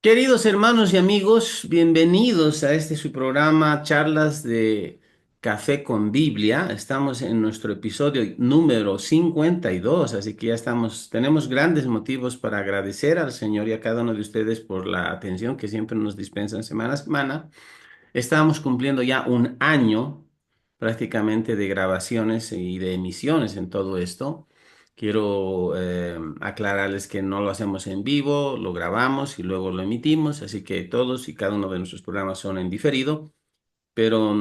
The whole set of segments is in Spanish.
Queridos hermanos y amigos, bienvenidos a este su programa Charlas de Café con Biblia. Estamos en nuestro episodio número 52, así que tenemos grandes motivos para agradecer al Señor y a cada uno de ustedes por la atención que siempre nos dispensan semana a semana. Estamos cumpliendo ya un año prácticamente de grabaciones y de emisiones en todo esto. Quiero aclararles que no lo hacemos en vivo, lo grabamos y luego lo emitimos, así que todos y cada uno de nuestros programas son en diferido, pero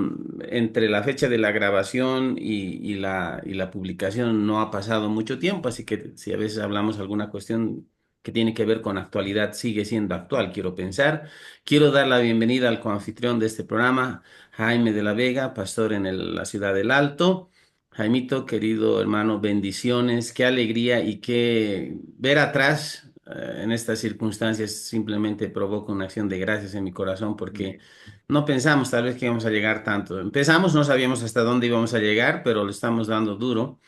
entre la fecha de la grabación y la publicación no ha pasado mucho tiempo, así que si a veces hablamos alguna cuestión que tiene que ver con actualidad, sigue siendo actual, quiero pensar. Quiero dar la bienvenida al coanfitrión de este programa, Jaime de la Vega, pastor en la ciudad del Alto. Jaimito, querido hermano, bendiciones, qué alegría y qué ver atrás en estas circunstancias simplemente provoca una acción de gracias en mi corazón porque no pensamos tal vez que íbamos a llegar tanto. Empezamos, no sabíamos hasta dónde íbamos a llegar, pero le estamos dando duro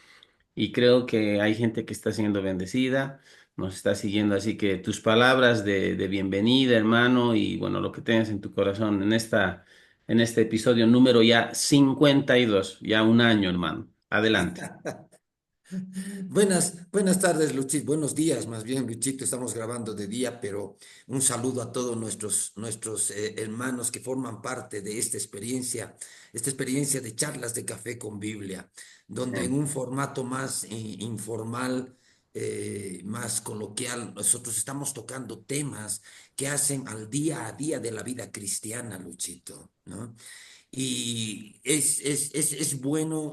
y creo que hay gente que está siendo bendecida, nos está siguiendo, así que tus palabras de bienvenida, hermano, y bueno, lo que tengas en tu corazón en este episodio número ya 52, ya un año, hermano. Adelante. Buenas tardes, Luchito. Buenos días, más bien, Luchito. Estamos grabando de día, pero un saludo a todos nuestros hermanos que forman parte de esta experiencia de charlas de café con Biblia, donde en un formato más informal, más coloquial, nosotros estamos tocando temas que hacen al día a día de la vida cristiana, Luchito, ¿no? Y es bueno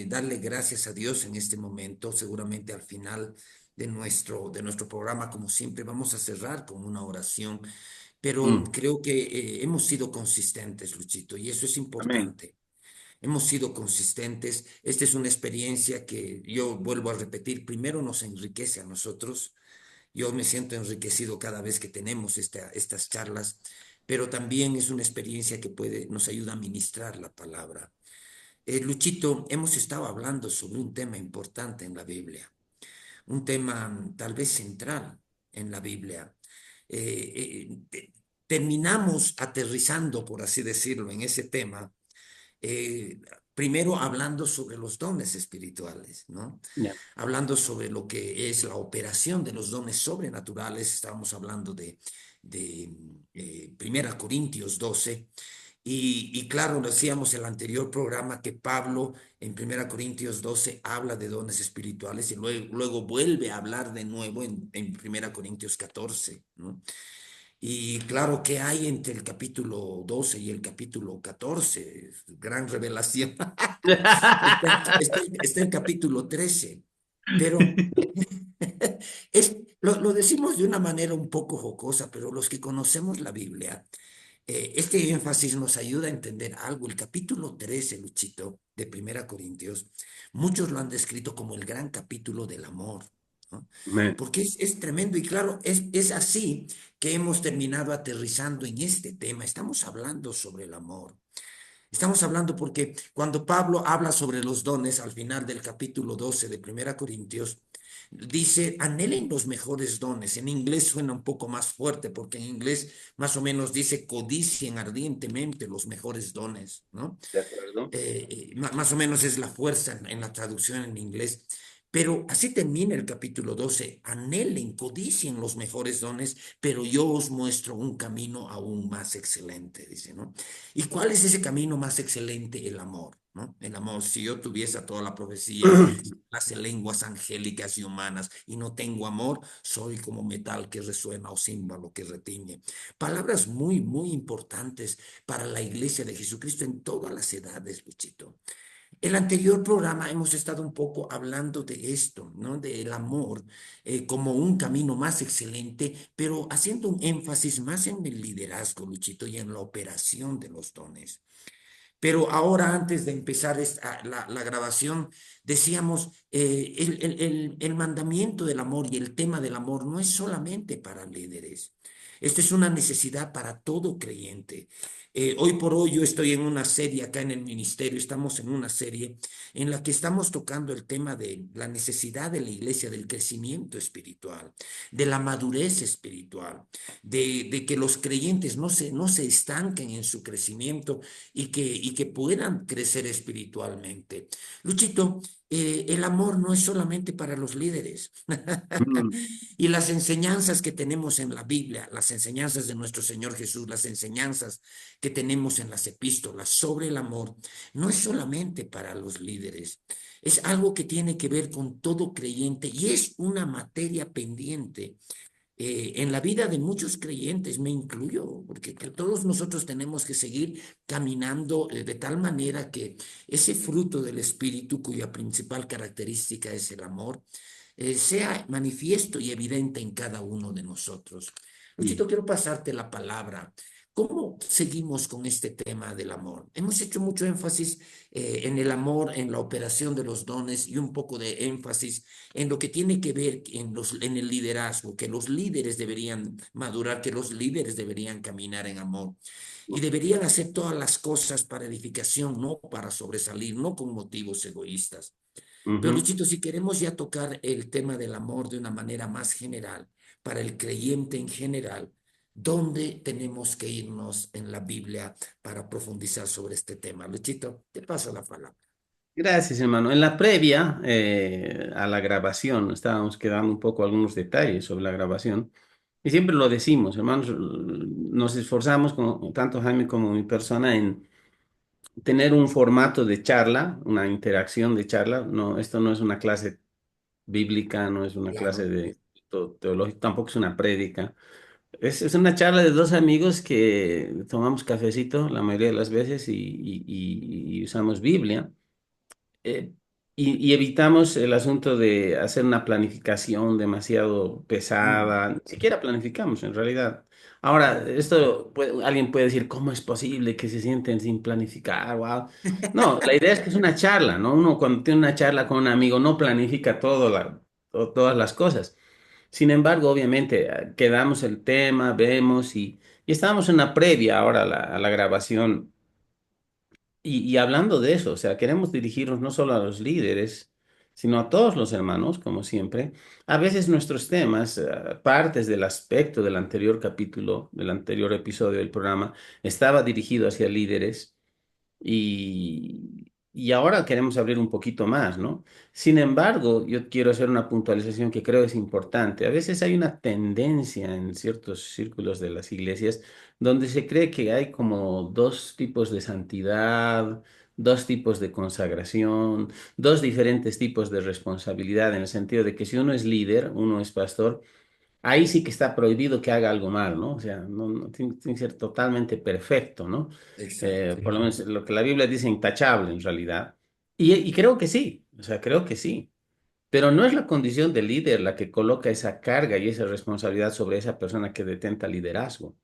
darle gracias a Dios en este momento. Seguramente al final de nuestro programa, como siempre, vamos a cerrar con una oración, pero Mm, creo que hemos sido consistentes, Luchito, y eso es amén. importante. Hemos sido consistentes. Esta es una experiencia que yo vuelvo a repetir. Primero nos enriquece a nosotros. Yo me siento enriquecido cada vez que tenemos estas charlas, pero también es una experiencia que nos ayuda a ministrar la palabra. Luchito, hemos estado hablando sobre un tema importante en la Biblia, un tema tal vez central en la Biblia. Terminamos aterrizando, por así decirlo, en ese tema, eh, primero hablando sobre los dones espirituales, ¿no? Ya. Hablando sobre lo que es la operación de los dones sobrenaturales, estábamos hablando de 1 Corintios 12, y claro, decíamos en el anterior programa que Pablo en 1 Corintios 12 habla de dones espirituales y luego vuelve a hablar de nuevo en 1 Corintios 14, ¿no? Y claro, ¿qué hay entre el capítulo 12 y el capítulo 14? Gran revelación. Está el capítulo 13, pero lo decimos de una manera un poco jocosa, pero los que conocemos la Biblia, este énfasis nos ayuda a entender algo. El capítulo 13, Luchito, de 1 Corintios, muchos lo han descrito como el gran capítulo del amor, ¿no? Amén. Porque es tremendo y claro, es así que hemos terminado aterrizando en este tema. Estamos hablando sobre el amor. Estamos hablando porque cuando Pablo habla sobre los dones al final del capítulo 12 de 1 Corintios, dice, anhelen los mejores dones. En inglés suena un poco más fuerte porque en inglés más o menos dice, codicien ardientemente los mejores dones, ¿no? De acuerdo. Más o menos es la fuerza en la traducción en inglés. Pero así termina el capítulo 12. Anhelen, codicien los mejores dones, pero yo os muestro un camino aún más excelente, dice, ¿no? ¿Y cuál es ese camino más excelente? El amor, ¿no? El amor. Si yo tuviese toda la profecía, las lenguas angélicas y humanas y no tengo amor, soy como metal que resuena o címbalo que retiñe. Palabras muy, muy importantes para la iglesia de Jesucristo en todas las edades, Luchito. El anterior programa hemos estado un poco hablando de esto, ¿no? Del amor como un camino más excelente, pero haciendo un énfasis más en el liderazgo, Luchito, y en la operación de los dones. Pero ahora, antes de empezar la grabación decíamos, el mandamiento del amor y el tema del amor no es solamente para líderes. Esto es una necesidad para todo creyente. Hoy por hoy yo estoy en una serie acá en el ministerio, estamos en una serie en la que estamos tocando el tema de la necesidad de la iglesia, del crecimiento espiritual, de la madurez espiritual, de que los creyentes no se estanquen en su crecimiento y que puedan crecer espiritualmente. Luchito, el amor no es solamente para los líderes. Mm, Y las enseñanzas que tenemos en la Biblia, las enseñanzas de nuestro Señor Jesús, las enseñanzas que tenemos en las epístolas sobre el amor, no es solamente para los líderes. Es algo que tiene que ver con todo creyente y es una materia pendiente en la vida de muchos creyentes, me incluyo, porque que todos nosotros tenemos que seguir caminando de tal manera que ese fruto del Espíritu, cuya principal característica es el amor, sea manifiesto y evidente en cada uno de nosotros. sí. Luchito, quiero pasarte la palabra. ¿Cómo seguimos con este tema del amor? Hemos hecho mucho énfasis en el amor, en la operación de los dones y un poco de énfasis en lo que tiene que ver en el liderazgo, que los líderes deberían madurar, que los líderes deberían caminar en amor y deberían hacer todas las cosas para edificación, no para sobresalir, no con motivos egoístas. Pero Ujú. Luchito, si queremos ya tocar el tema del amor de una manera más general, para el creyente en general, ¿dónde tenemos que irnos en la Biblia para profundizar sobre este tema? Luchito, te paso la palabra. Gracias, hermano. En la previa a la grabación, estábamos quedando un poco algunos detalles sobre la grabación. Y siempre lo decimos, hermanos, nos esforzamos, tanto Jaime como mi persona, en tener un formato de charla, una interacción de charla. No, esto no es una clase bíblica, no es una clase Claro, de teológico, tampoco es una prédica. Es una charla de dos amigos que tomamos cafecito la mayoría de las veces y usamos Biblia. eh, y evitamos el asunto de hacer una planificación demasiado mm, pesada. Ni siquiera planificamos en realidad. Ahora, alguien puede decir, ¿cómo es posible que se sienten sin planificar? Wow. No, la idea es que es una charla, ¿no? Uno cuando tiene una charla con un amigo no planifica todas las cosas. Sin embargo, obviamente, quedamos el tema, vemos y estamos en la previa ahora a la grabación. Y hablando de eso, o sea, queremos dirigirnos no solo a los líderes, sino a todos los hermanos, como siempre. A veces nuestros temas, partes del aspecto del anterior capítulo, del anterior episodio del programa, estaba dirigido hacia líderes y ahora queremos abrir un poquito más, ¿no? Sin embargo, yo quiero hacer una puntualización que creo es importante. A veces hay una tendencia en ciertos círculos de las iglesias donde se cree que hay como dos tipos de santidad, dos tipos de consagración, dos diferentes tipos de responsabilidad, en el sentido de que si uno es líder, uno es pastor, ahí sí que está prohibido que haga algo mal, ¿no? O sea, tiene que ser totalmente perfecto, ¿no? exacto. Por lo menos lo que la Biblia dice intachable en realidad. Y creo que sí, o sea, creo que sí. Pero no es la condición del líder la que coloca esa carga y esa responsabilidad sobre esa persona que detenta liderazgo.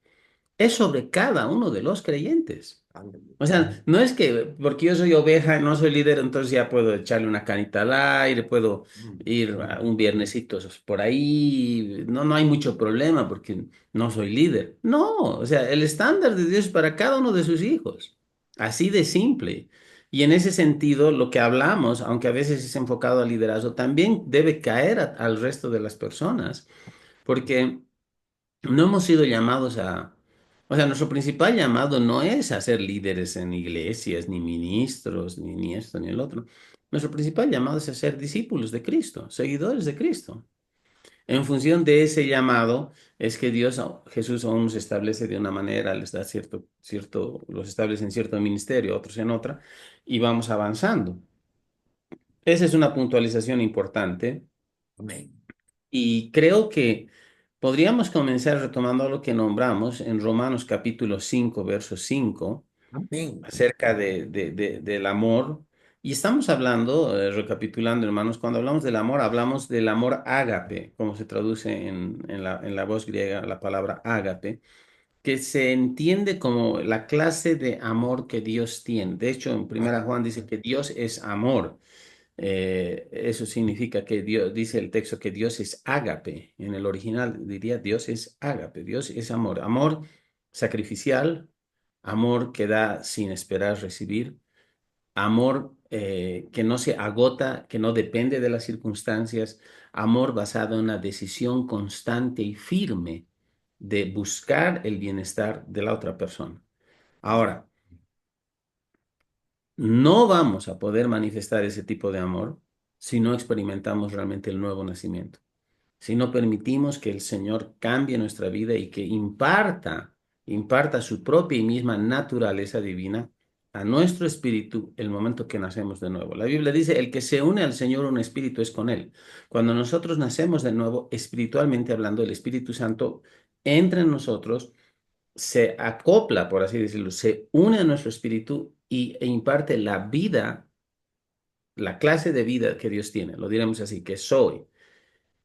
Es sobre cada uno de los creyentes. Ándale. O sea, no es que porque yo soy oveja, no soy líder, entonces ya puedo echarle una canita al aire, puedo Mm, ir a un viernesito por ahí, no hay mucho problema porque no soy líder. No, o sea, el estándar de Dios es para cada uno de sus hijos, así de simple. Y en ese sentido, lo que hablamos, aunque a veces es enfocado al liderazgo, también debe caer al resto de las personas, porque no hemos sido llamados o sea, nuestro principal llamado no es a ser líderes en iglesias, ni ministros, ni esto, ni el otro. Nuestro principal llamado es a ser discípulos de Cristo, seguidores de Cristo. En función de ese llamado es que Jesús aún nos establece de una manera, les da los establece en cierto ministerio, otros en otra, y vamos avanzando. Esa es una puntualización importante. amén. Y creo que podríamos comenzar retomando lo que nombramos en Romanos capítulo 5 verso 5 Amén. acerca del amor. Y estamos hablando, recapitulando, hermanos, cuando hablamos del amor, hablamos del amor ágape, como se traduce en la voz griega la palabra ágape, que se entiende como la clase de amor que Dios tiene. De hecho, en Primera Ah, Juan dice que Dios es amor. Eso significa que Dios, dice el texto que Dios es ágape. En el original diría Dios es ágape, Dios es amor. Amor sacrificial, amor que da sin esperar recibir, amor que no se agota, que no depende de las circunstancias, amor basado en una decisión constante y firme de buscar el bienestar de la otra persona. Ahora, no vamos a poder manifestar ese tipo de amor si no experimentamos realmente el nuevo nacimiento, si no permitimos que el Señor cambie nuestra vida y que imparta su propia y misma naturaleza divina a nuestro espíritu el momento que nacemos de nuevo. La Biblia dice, el que se une al Señor, un espíritu es con él. Cuando nosotros nacemos de nuevo, espiritualmente hablando, el Espíritu Santo entra en nosotros, se acopla, por así decirlo, se une a nuestro espíritu e imparte la vida, la clase de vida que Dios tiene, lo diremos así, que soy.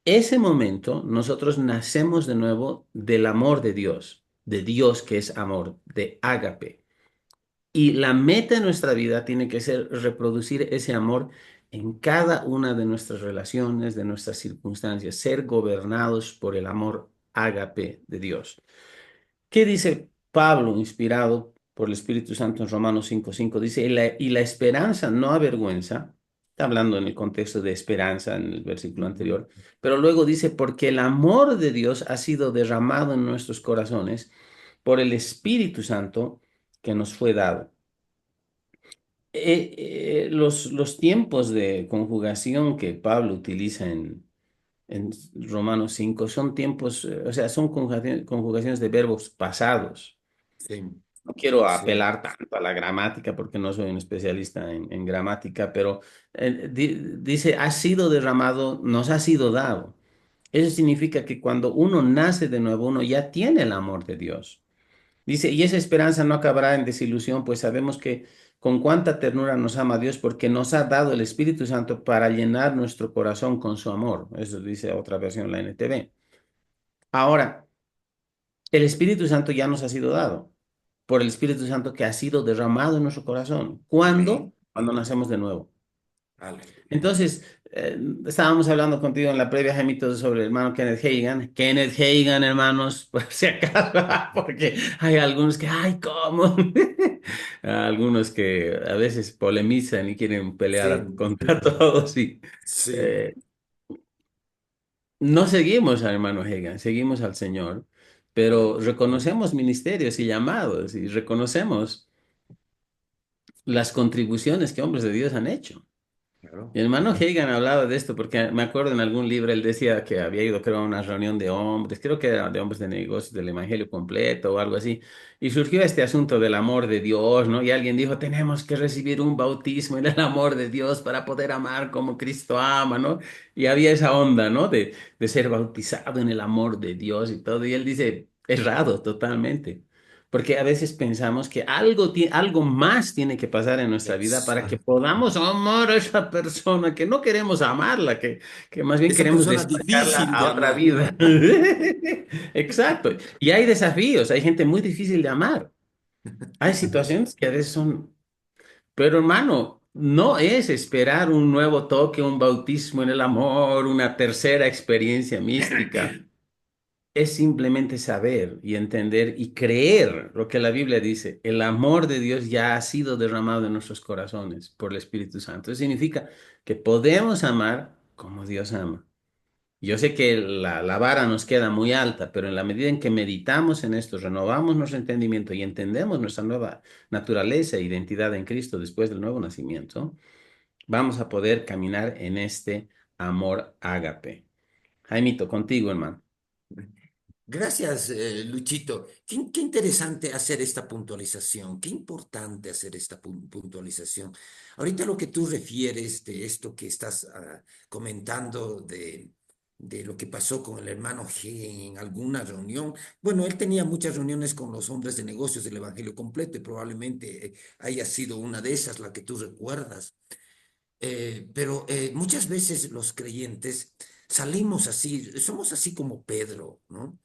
Ese momento nosotros nacemos de nuevo del amor de Dios que es amor, de ágape. Y la meta de nuestra vida tiene que ser reproducir ese amor en cada una de nuestras relaciones, de nuestras circunstancias, ser gobernados por el amor ágape de Dios. ¿Qué dice Pablo, inspirado por el Espíritu Santo en Romanos 5:5? Dice, y la esperanza no avergüenza. Está hablando en el contexto de esperanza en el versículo Ujú. anterior, pero luego dice, porque el amor de Dios ha sido derramado en nuestros corazones por el Espíritu Santo que nos fue dado. Los tiempos de conjugación que Pablo utiliza en Romanos 5 son tiempos, o sea, son conjugaciones de verbos pasados. Sí, No quiero sí, apelar tanto a la gramática porque no soy un especialista en gramática, pero dice, ha sido derramado, nos ha sido dado. Eso significa que cuando uno nace de nuevo, uno ya tiene el amor de Dios. Dice, y esa esperanza no acabará en desilusión, pues sabemos que con cuánta ternura nos ama Dios porque nos ha dado el Espíritu Santo para llenar nuestro corazón con su amor. Eso dice otra versión, la NTV. Ahora, el Espíritu Santo ya nos ha sido dado por el Espíritu Santo que ha sido derramado en nuestro corazón. ¿Cuándo? amén. Cuando nacemos de nuevo. Aleluya. Entonces, estábamos hablando contigo en la previa, Jaimito, sobre el hermano Kenneth Hagin. Kenneth Hagin, hermanos, por si acaso, porque hay algunos que, ay, ¿cómo? Algunos que a veces polemizan y quieren pelear Sí, contra todos y sí, eh, no seguimos al hermano Hagin, seguimos al Señor, pero aleluya. reconocemos ministerios y llamados y reconocemos las contribuciones que hombres de Dios han hecho. Mi Claro. hermano Hagan hablaba de esto porque me acuerdo en algún libro él decía que había ido creo a una reunión de hombres, creo que era de hombres de negocios del Evangelio completo o algo así, y surgió este asunto del amor de Dios, ¿no? Y alguien dijo, tenemos que recibir un bautismo en el amor de Dios para poder amar como Cristo ama, ¿no? Y había esa onda, ¿no? De ser bautizado en el amor de Dios y todo, y él dice, errado totalmente. Porque a veces pensamos que algo más tiene que pasar en nuestra vida para que Exacto. podamos amar a esa persona, que no queremos amarla, que más bien Esa queremos persona despejarla difícil de a otra amar. vida. Exacto. Y hay desafíos, hay gente muy difícil de amar. Hay situaciones que a veces son... Pero hermano, no es esperar un nuevo toque, un bautismo en el amor, una tercera experiencia mística. Es simplemente saber y entender y creer lo que la Biblia dice. El amor de Dios ya ha sido derramado en nuestros corazones por el Espíritu Santo. Eso significa que podemos amar como Dios ama. Yo sé que la vara nos queda muy alta, pero en la medida en que meditamos en esto, renovamos nuestro entendimiento y entendemos nuestra nueva naturaleza e identidad en Cristo después del nuevo nacimiento, vamos a poder caminar en este amor ágape. Jaimito, contigo, hermano. Gracias, Luchito. Qué interesante hacer esta puntualización, qué importante hacer esta puntualización. Ahorita lo que tú refieres de esto que estás comentando de lo que pasó con el hermano G en alguna reunión. Bueno, él tenía muchas reuniones con los hombres de negocios del Evangelio completo y probablemente haya sido una de esas la que tú recuerdas. Pero muchas veces los creyentes salimos así, somos así como Pedro, ¿no?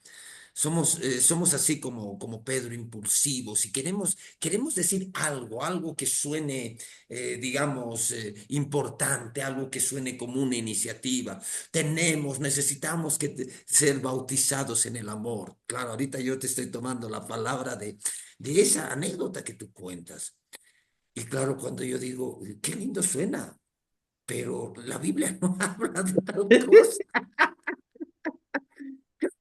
Somos así como Pedro, impulsivos y queremos decir algo que suene, digamos, importante, algo que suene como una iniciativa. Necesitamos ser bautizados en el amor. Claro, ahorita yo te estoy tomando la palabra de esa anécdota que tú cuentas. Y claro, cuando yo digo, qué lindo suena, pero la Biblia no habla de tal cosa.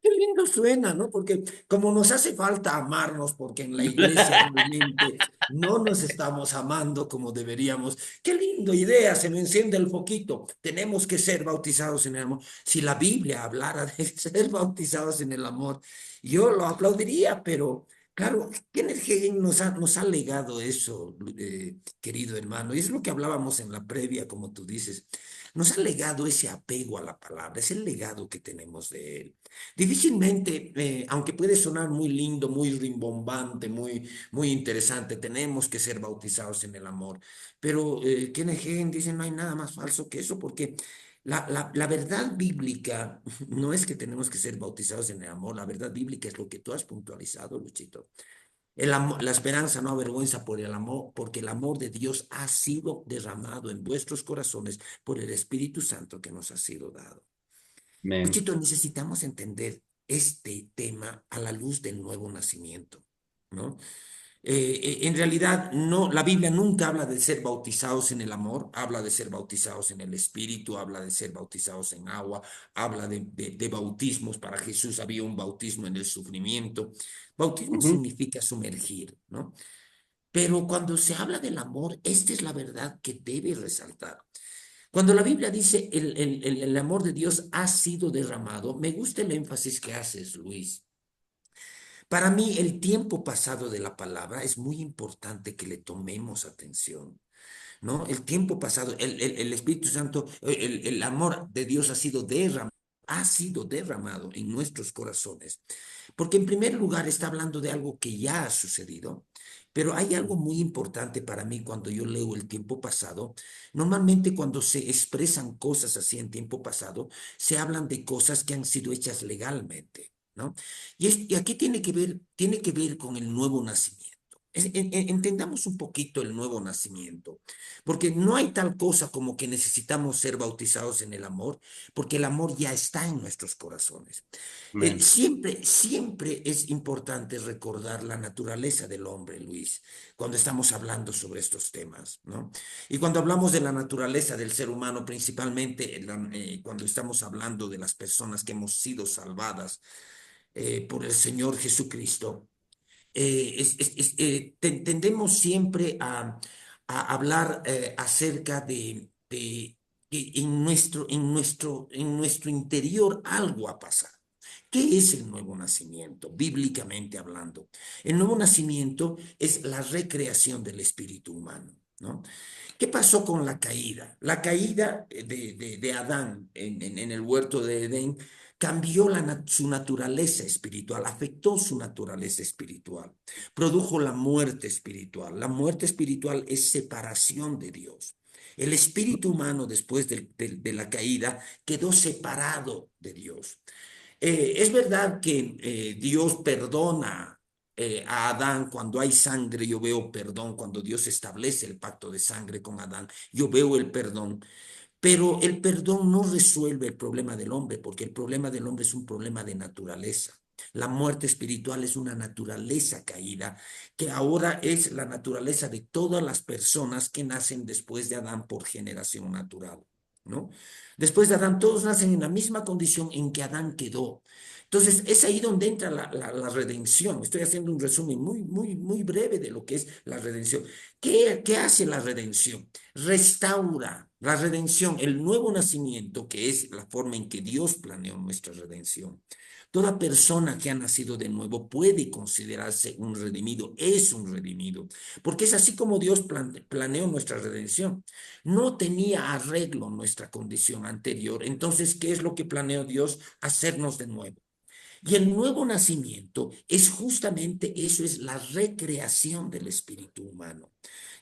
Qué lindo suena, ¿no? Porque como nos hace falta amarnos, porque en la iglesia realmente no nos estamos amando como deberíamos. Qué linda idea, se me enciende el foquito. Tenemos que ser bautizados en el amor. Si la Biblia hablara de ser bautizados en el amor, yo lo aplaudiría, pero claro, Kenneth Hagin nos ha legado eso, querido hermano, y es lo que hablábamos en la previa, como tú dices. Nos ha legado ese apego a la palabra, es el legado que tenemos de él. Difícilmente, aunque puede sonar muy lindo, muy rimbombante, muy interesante, tenemos que ser bautizados en el amor. Pero Kenneth Hagin dice, no hay nada más falso que eso, porque la verdad bíblica no es que tenemos que ser bautizados en el amor, la verdad bíblica es lo que tú has puntualizado, Luchito. La esperanza no avergüenza por el amor, porque el amor de Dios ha sido derramado en vuestros corazones por el Espíritu Santo que nos ha sido dado. Amén. Luchito, necesitamos entender este tema a la luz del nuevo nacimiento, ¿no? En realidad, no, la Biblia nunca habla de ser bautizados en el amor, habla de ser bautizados en el Espíritu, habla de ser bautizados en agua, habla de bautismos. Para Jesús había un bautismo en el sufrimiento. Bautismo Ujú. significa sumergir, ¿no? Pero cuando se habla del amor, esta es la verdad que debe resaltar. Cuando la Biblia dice el amor de Dios ha sido derramado, me gusta el énfasis que haces, Luis. Para mí, el tiempo pasado de la palabra es muy importante que le tomemos atención, ¿no? El tiempo pasado, el Espíritu Santo, el amor de Dios ha sido derramado en nuestros corazones. Porque en primer lugar está hablando de algo que ya ha sucedido, pero hay algo muy importante para mí cuando yo leo el tiempo pasado. Normalmente cuando se expresan cosas así en tiempo pasado, se hablan de cosas que han sido hechas legalmente, ¿no? Y aquí tiene que ver con el nuevo nacimiento. Entendamos un poquito el nuevo nacimiento, porque no hay tal cosa como que necesitamos ser bautizados en el amor, porque el amor ya está en nuestros corazones. Amén. Siempre es importante recordar la naturaleza del hombre, Luis, cuando estamos hablando sobre estos temas, ¿no? Y cuando hablamos de la naturaleza del ser humano, principalmente cuando estamos hablando de las personas que hemos sido salvadas por el Señor Jesucristo, tendemos siempre a hablar acerca de que en nuestro interior algo ha pasado. ¿Qué es el nuevo nacimiento, bíblicamente hablando? El nuevo nacimiento es la recreación del espíritu humano, ¿no? ¿Qué pasó con la caída? La caída de Adán en el huerto de Edén cambió su naturaleza espiritual, afectó su naturaleza espiritual, produjo la muerte espiritual. La muerte espiritual es separación de Dios. El espíritu humano después de la caída quedó separado de Dios. Es verdad que Dios perdona a Adán cuando hay sangre, yo veo perdón, cuando Dios establece el pacto de sangre con Adán, yo veo el perdón, pero el perdón no resuelve el problema del hombre, porque el problema del hombre es un problema de naturaleza. La muerte espiritual es una naturaleza caída, que ahora es la naturaleza de todas las personas que nacen después de Adán por generación natural, ¿no? Después de Adán, todos nacen en la misma condición en que Adán quedó. Entonces, es ahí donde entra la redención. Estoy haciendo un resumen muy breve de lo que es la redención. ¿Qué hace la redención? Restaura la redención, el nuevo nacimiento, que es la forma en que Dios planeó nuestra redención. Toda persona que ha nacido de nuevo puede considerarse un redimido, es un redimido, porque es así como Dios planeó nuestra redención. No tenía arreglo nuestra condición anterior. Entonces, ¿qué es lo que planeó Dios? Hacernos de nuevo. Y el nuevo nacimiento es justamente eso, es la recreación del espíritu humano.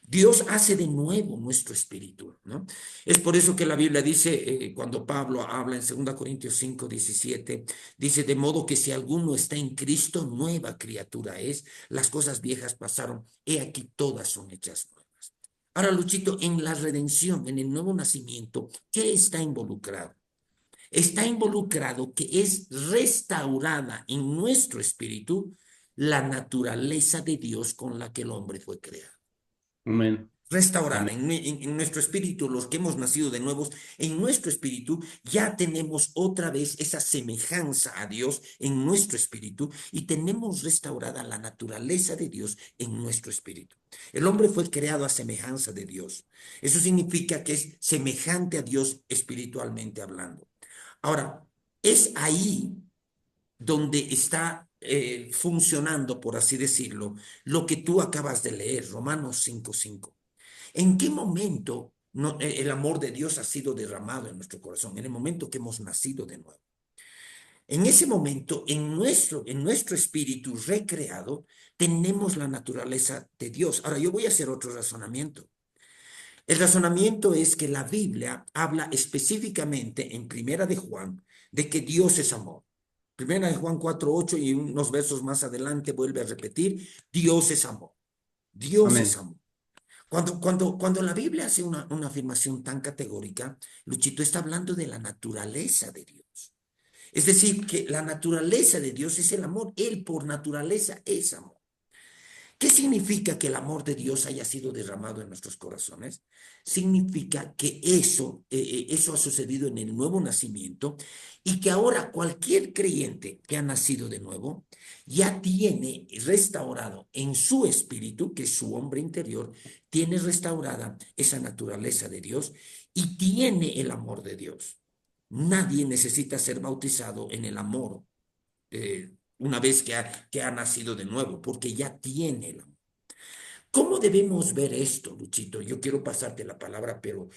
Dios hace de nuevo nuestro espíritu, ¿no? Es por eso que la Biblia dice, cuando Pablo habla en 2 Corintios 5:17, dice, de modo que si alguno está en Cristo, nueva criatura es, las cosas viejas pasaron, he aquí todas son hechas nuevas. Ahora, Luchito, en la redención, en el nuevo nacimiento, ¿qué está involucrado? Está involucrado que es restaurada en nuestro espíritu la naturaleza de Dios con la que el hombre fue creado. Amén. Restaurada Amén. en nuestro espíritu, los que hemos nacido de nuevos, en nuestro espíritu ya tenemos otra vez esa semejanza a Dios en nuestro espíritu y tenemos restaurada la naturaleza de Dios en nuestro espíritu. El hombre fue creado a semejanza de Dios. Eso significa que es semejante a Dios espiritualmente hablando. Ahora, es ahí donde está funcionando, por así decirlo, lo que tú acabas de leer, Romanos 5:5. ¿En qué momento el amor de Dios ha sido derramado en nuestro corazón? En el momento que hemos nacido de nuevo. En ese momento, en nuestro espíritu recreado, tenemos la naturaleza de Dios. Ahora, yo voy a hacer otro razonamiento. El razonamiento es que la Biblia habla específicamente en Primera de Juan de que Dios es amor. Primera de Juan 4:8 y unos versos más adelante vuelve a repetir, Dios es amor. Dios es Amén. amor. Cuando la Biblia hace una afirmación tan categórica, Luchito está hablando de la naturaleza de Dios. Es decir, que la naturaleza de Dios es el amor. Él por naturaleza es amor. ¿Qué significa que el amor de Dios haya sido derramado en nuestros corazones? Significa que eso ha sucedido en el nuevo nacimiento y que ahora cualquier creyente que ha nacido de nuevo ya tiene restaurado en su espíritu, que es su hombre interior, tiene restaurada esa naturaleza de Dios y tiene el amor de Dios. Nadie necesita ser bautizado en el amor una vez que ha nacido de nuevo, porque ya tiene el amor. ¿Cómo debemos ver esto, Luchito? Yo quiero pasarte la palabra, pero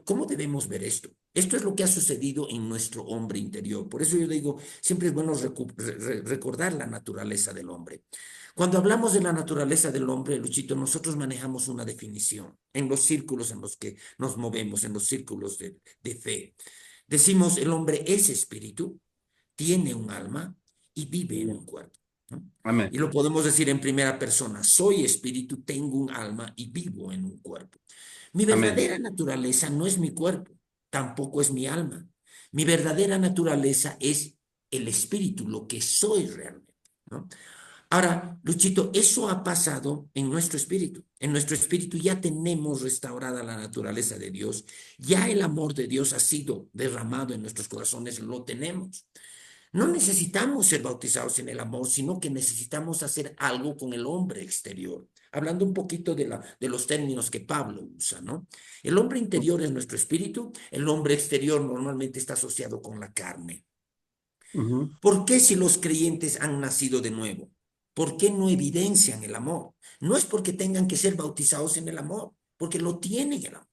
¿cómo debemos ver esto? Esto es lo que ha sucedido en nuestro hombre interior. Por eso yo digo, siempre es bueno recordar la naturaleza del hombre. Cuando hablamos de la naturaleza del hombre, Luchito, nosotros manejamos una definición en los círculos en los que nos movemos, en los círculos de fe. Decimos, el hombre es espíritu, tiene un alma y vive en un cuerpo, ¿no? Y Amén. lo podemos decir en primera persona, soy espíritu, tengo un alma y vivo en un cuerpo. Mi Amén. verdadera naturaleza no es mi cuerpo, tampoco es mi alma. Mi verdadera naturaleza es el espíritu, lo que soy realmente, ¿no? Ahora, Luchito, eso ha pasado en nuestro espíritu. En nuestro espíritu ya tenemos restaurada la naturaleza de Dios. Ya el amor de Dios ha sido derramado en nuestros corazones, lo tenemos. No necesitamos ser bautizados en el amor, sino que necesitamos hacer algo con el hombre exterior. Hablando un poquito de los términos que Pablo usa, ¿no? El hombre interior es nuestro espíritu, el hombre exterior normalmente está asociado con la carne. Ujú. ¿Por qué si los creyentes han nacido de nuevo? ¿Por qué no evidencian el amor? No es porque tengan que ser bautizados en el amor, porque lo tienen el amor.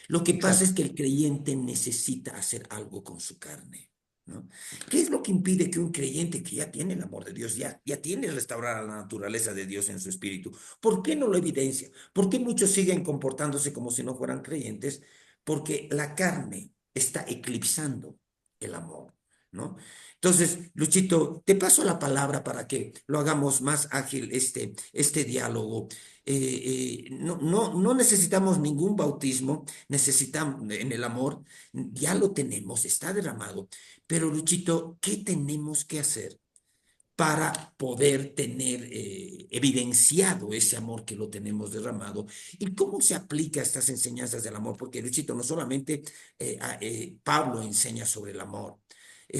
Lo que pasa es Exacto. que el creyente necesita hacer algo con su carne, ¿no? ¿Qué es lo que impide que un creyente que ya tiene el amor de Dios, ya tiene restaurada la naturaleza de Dios en su espíritu? ¿Por qué no lo evidencia? ¿Por qué muchos siguen comportándose como si no fueran creyentes? Porque la carne está eclipsando el amor, ¿no? Entonces, Luchito, te paso la palabra para que lo hagamos más ágil este diálogo. No necesitamos ningún bautismo, necesitamos en el amor, ya lo tenemos, está derramado. Pero Luchito, ¿qué tenemos que hacer para poder tener evidenciado ese amor que lo tenemos derramado? ¿Y cómo se aplica estas enseñanzas del amor? Porque Luchito, no solamente Pablo enseña sobre el amor.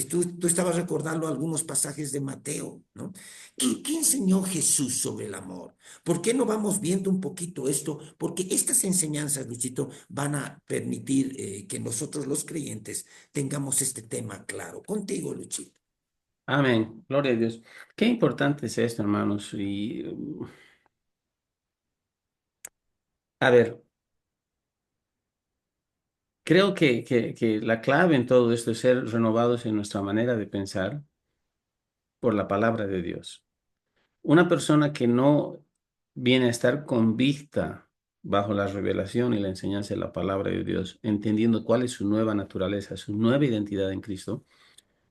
Tú estabas recordando algunos pasajes de Mateo, ¿no? ¿Qué enseñó Jesús sobre el amor? ¿Por qué no vamos viendo un poquito esto? Porque estas enseñanzas, Luchito, van a permitir que nosotros los creyentes tengamos este tema claro. Contigo, Luchito. Amén. Gloria a Dios. Qué importante es esto, hermanos. Y a ver, creo que la clave en todo esto es ser renovados en nuestra manera de pensar por la palabra de Dios. Una persona que no viene a estar convicta bajo la revelación y la enseñanza de la palabra de Dios, entendiendo cuál es su nueva naturaleza, su nueva identidad en Cristo,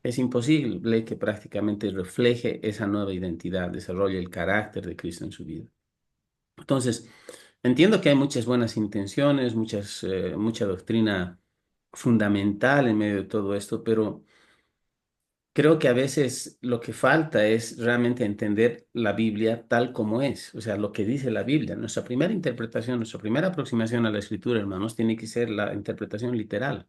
es imposible que prácticamente refleje esa nueva identidad, desarrolle el carácter de Cristo en su vida. Entonces, entiendo que hay muchas buenas intenciones, mucha doctrina fundamental en medio de todo esto, pero creo que a veces lo que falta es realmente entender la Biblia tal como es, o sea, lo que dice la Biblia. Nuestra primera interpretación, nuestra primera aproximación a la Escritura, hermanos, tiene que ser la interpretación literal.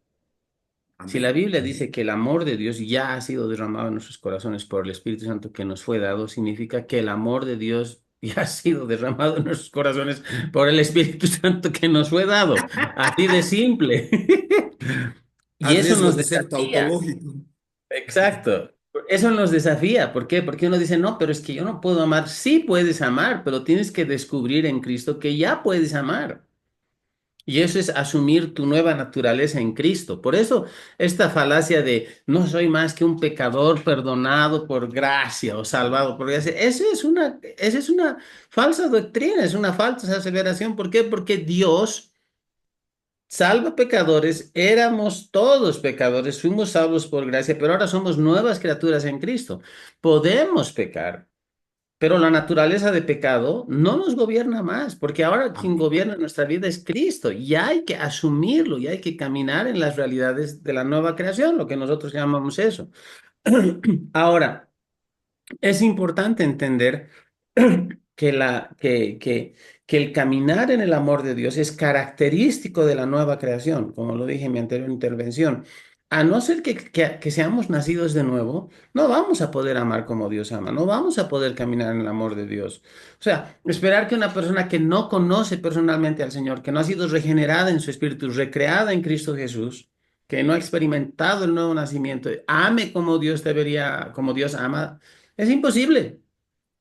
Si la Amén. Biblia dice que el amor de Dios ya ha sido derramado en nuestros corazones por el Espíritu Santo que nos fue dado, significa que el amor de Dios ya ha sido derramado en nuestros corazones por el Espíritu Santo que nos fue dado. Así de simple. A Y eso riesgo nos de ser desafía. tautológico. Exacto. Eso nos desafía. ¿Por qué? Porque uno dice, no, pero es que yo no puedo amar. Sí puedes amar, pero tienes que descubrir en Cristo que ya puedes amar. Y eso es asumir tu nueva naturaleza en Cristo. Por eso esta falacia de no soy más que un pecador perdonado por gracia o salvado por gracia, esa es una falsa doctrina, es una falsa aseveración. ¿Por qué? Porque Dios salva pecadores, éramos todos pecadores, fuimos salvos por gracia, pero ahora somos nuevas criaturas en Cristo. Podemos pecar. Pero la naturaleza de pecado no nos gobierna más, porque ahora quien Amén. gobierna nuestra vida es Cristo y hay que asumirlo y hay que caminar en las realidades de la nueva creación, lo que nosotros llamamos eso. Ahora, es importante entender que el caminar en el amor de Dios es característico de la nueva creación, como lo dije en mi anterior intervención. A no ser que seamos nacidos de nuevo, no vamos a poder amar como Dios ama, no vamos a poder caminar en el amor de Dios. O sea, esperar que una persona que no conoce personalmente al Señor, que no ha sido regenerada en su espíritu, recreada en Cristo Jesús, que no ha experimentado el nuevo nacimiento, ame como Dios debería, como Dios ama, es imposible,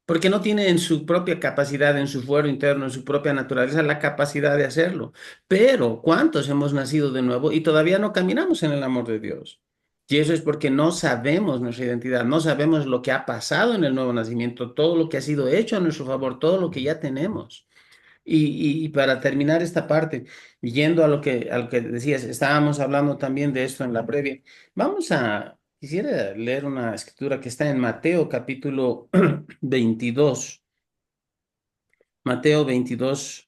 porque no tiene en su propia capacidad, en su fuero interno, en su propia naturaleza, la capacidad de hacerlo. Pero, ¿cuántos hemos nacido de nuevo y todavía no caminamos en el amor de Dios? Y eso es porque no sabemos nuestra identidad, no sabemos lo que ha pasado en el nuevo nacimiento, todo lo que ha sido hecho a nuestro favor, todo lo que ya tenemos. Y para terminar esta parte, yendo a lo que decías, estábamos hablando también de esto en la previa. Quisiera leer una escritura que está en Mateo capítulo 22. Mateo 22,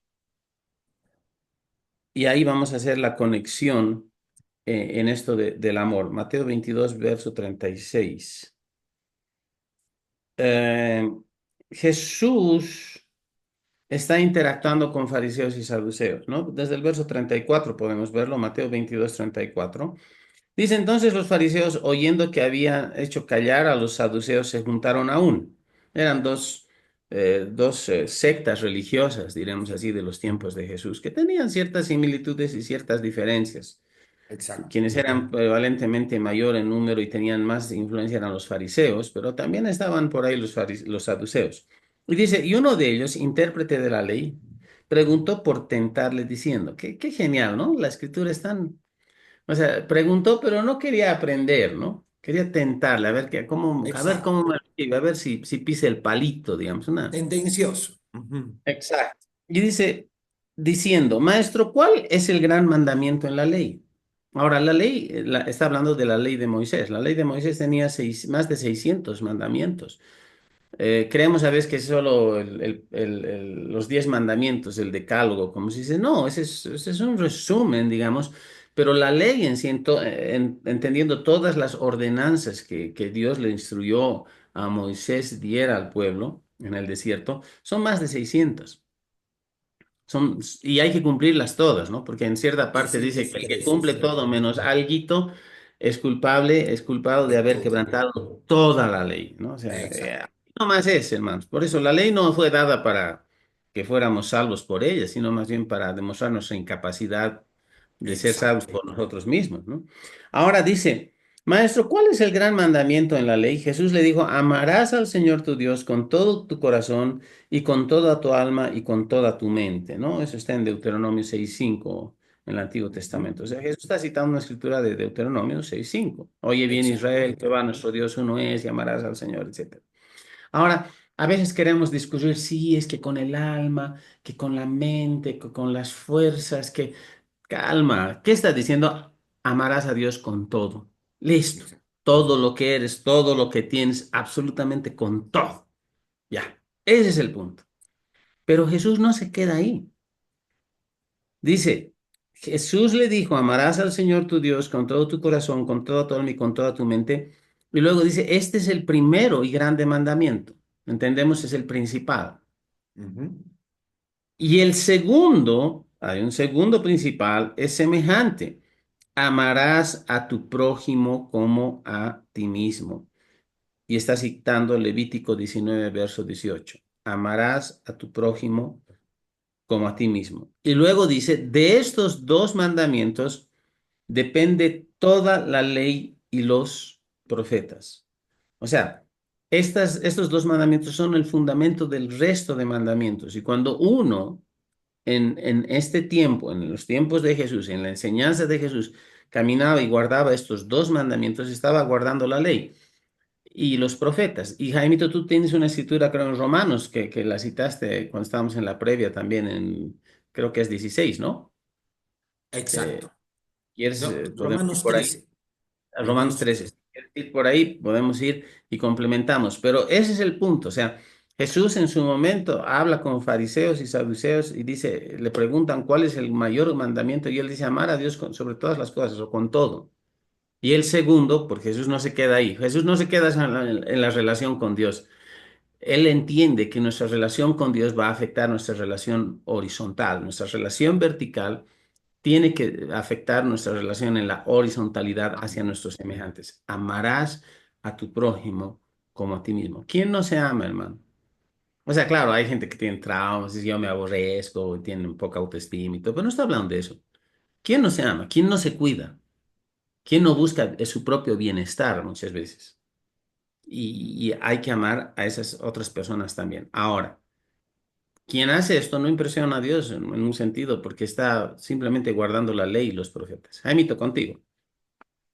y ahí vamos a hacer la conexión en esto del amor. Mateo 22 verso 36. Eh, Jesús está interactuando con fariseos y saduceos, ¿no? Desde el verso 34 podemos verlo, Mateo 22, 34. Dice entonces los fariseos, oyendo que había hecho callar a los saduceos, se juntaron aún. Eran dos sectas religiosas, diremos así, de los tiempos de Jesús, que tenían ciertas similitudes y ciertas diferencias. Exacto. Quienes eran prevalentemente mayor en número y tenían más influencia eran los fariseos, pero también estaban por ahí los saduceos. Y dice, y uno de ellos, intérprete de la ley, preguntó por tentarle diciendo, qué genial, ¿no? La escritura es tan, o sea, preguntó, pero no quería aprender, ¿no? Quería tentarle, a ver cómo Exacto. me recibe, a ver si pisa el palito, digamos, una. Tendencioso. Ujú. Exacto. Y dice, diciendo, maestro, ¿cuál es el gran mandamiento en la ley? Ahora, la ley, está hablando de la ley de Moisés. La ley de Moisés tenía más de 600 mandamientos. Creemos a veces que es solo los 10 mandamientos, el decálogo, como se dice. No, ese es un resumen, digamos, pero la ley en sí, entendiendo todas las ordenanzas que Dios le instruyó a Moisés diera al pueblo en el desierto, son más de 600. Y hay que cumplirlas todas, ¿no? Porque en cierta parte dice que el que 613, cumple sí. todo menos alguito es culpable, es culpado de De haber todo. quebrantado toda la ley, ¿no? O sea, Exacto. no más es, hermanos. Por eso la ley no fue dada para que fuéramos salvos por ella, sino más bien para demostrar nuestra incapacidad de ser salvos Exacto. por nosotros mismos, ¿no? Ahora dice, maestro, ¿cuál es el gran mandamiento en la ley? Jesús le dijo, amarás al Señor tu Dios con todo tu corazón y con toda tu alma y con toda tu mente, ¿no? Eso está en Deuteronomio 6:5 en el Antiguo Ujú. Testamento. O sea, Jesús está citando una escritura de Deuteronomio 6:5. Oye bien Israel, Exactamente. Jehová nuestro Dios uno es, llamarás al Señor, etcétera. Ahora, a veces queremos discutir, sí, es que con el alma, que con la mente, que con las fuerzas, que... Calma, ¿qué está diciendo? Amarás a Dios con todo. Listo. Exacto. Todo lo que eres, todo lo que tienes, absolutamente con todo. Ya, ese es el punto. Pero Jesús no se queda ahí. Dice, Jesús le dijo, amarás al Señor tu Dios con todo tu corazón, con toda tu alma y con toda tu mente. Y luego dice, este es el primero y grande mandamiento. Entendemos, es el principal. Ujú. Y el segundo, hay un segundo principal, es semejante. Amarás a tu prójimo como a ti mismo. Y está citando Levítico 19, verso 18. Amarás a tu prójimo como a ti mismo. Y luego dice, de estos dos mandamientos depende toda la ley y los profetas. O sea, estos dos mandamientos son el fundamento del resto de mandamientos. Y cuando uno en este tiempo, en los tiempos de Jesús, en la enseñanza de Jesús, caminaba y guardaba estos dos mandamientos, estaba guardando la ley y los profetas. Y Jaimito, tú tienes una escritura, creo, en Romanos, que la citaste cuando estábamos en la previa también, creo que es 16, ¿no? Exacto. Eh, ¿Quieres, No, podemos ir Romanos por ahí? 13. A Romanos Romanos 13. 13. Si quieres ir por ahí, podemos ir y complementamos. Pero ese es el punto. O sea, Jesús en su momento habla con fariseos y saduceos y dice, le preguntan cuál es el mayor mandamiento y él dice, amar a Dios sobre todas las cosas o con todo. Y el segundo, porque Jesús no se queda ahí. Jesús no se queda en la relación con Dios. Él entiende que nuestra relación con Dios va a afectar nuestra relación horizontal. Nuestra relación vertical tiene que afectar nuestra relación en la horizontalidad hacia nuestros semejantes. Amarás a tu prójimo como a ti mismo. ¿Quién no se ama, hermano? O sea, claro, hay gente que tiene traumas, dice yo me aborrezco, tienen poca autoestima y todo, pero no está hablando de eso. ¿Quién no se ama? ¿Quién no se cuida? ¿Quién no busca su propio bienestar muchas veces? Y hay que amar a esas otras personas también. Ahora, quien hace esto no impresiona a Dios en un sentido, porque está simplemente guardando la ley y los profetas. Jaimito, contigo.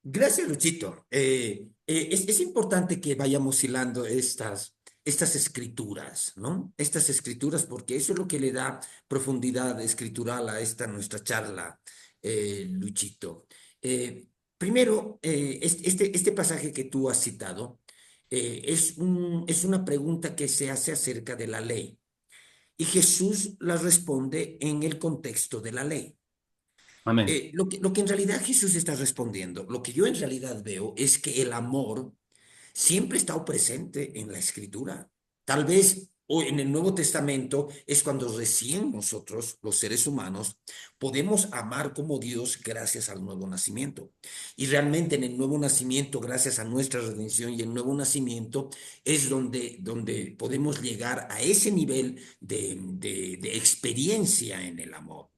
Gracias, Luchito. Es importante que vayamos hilando estas escrituras, ¿no? Estas escrituras, porque eso es lo que le da profundidad escritural a esta nuestra charla, Luchito. Primero, este pasaje que tú has citado es una pregunta que se hace acerca de la ley y Jesús la responde en el contexto de la ley. Amén. Lo que en realidad Jesús está respondiendo, lo que yo en realidad veo es que el amor siempre ha estado presente en la escritura. Tal vez hoy en el Nuevo Testamento es cuando recién nosotros, los seres humanos, podemos amar como Dios gracias al nuevo nacimiento. Y realmente en el nuevo nacimiento, gracias a nuestra redención y el nuevo nacimiento, es donde podemos llegar a ese nivel de experiencia en el amor.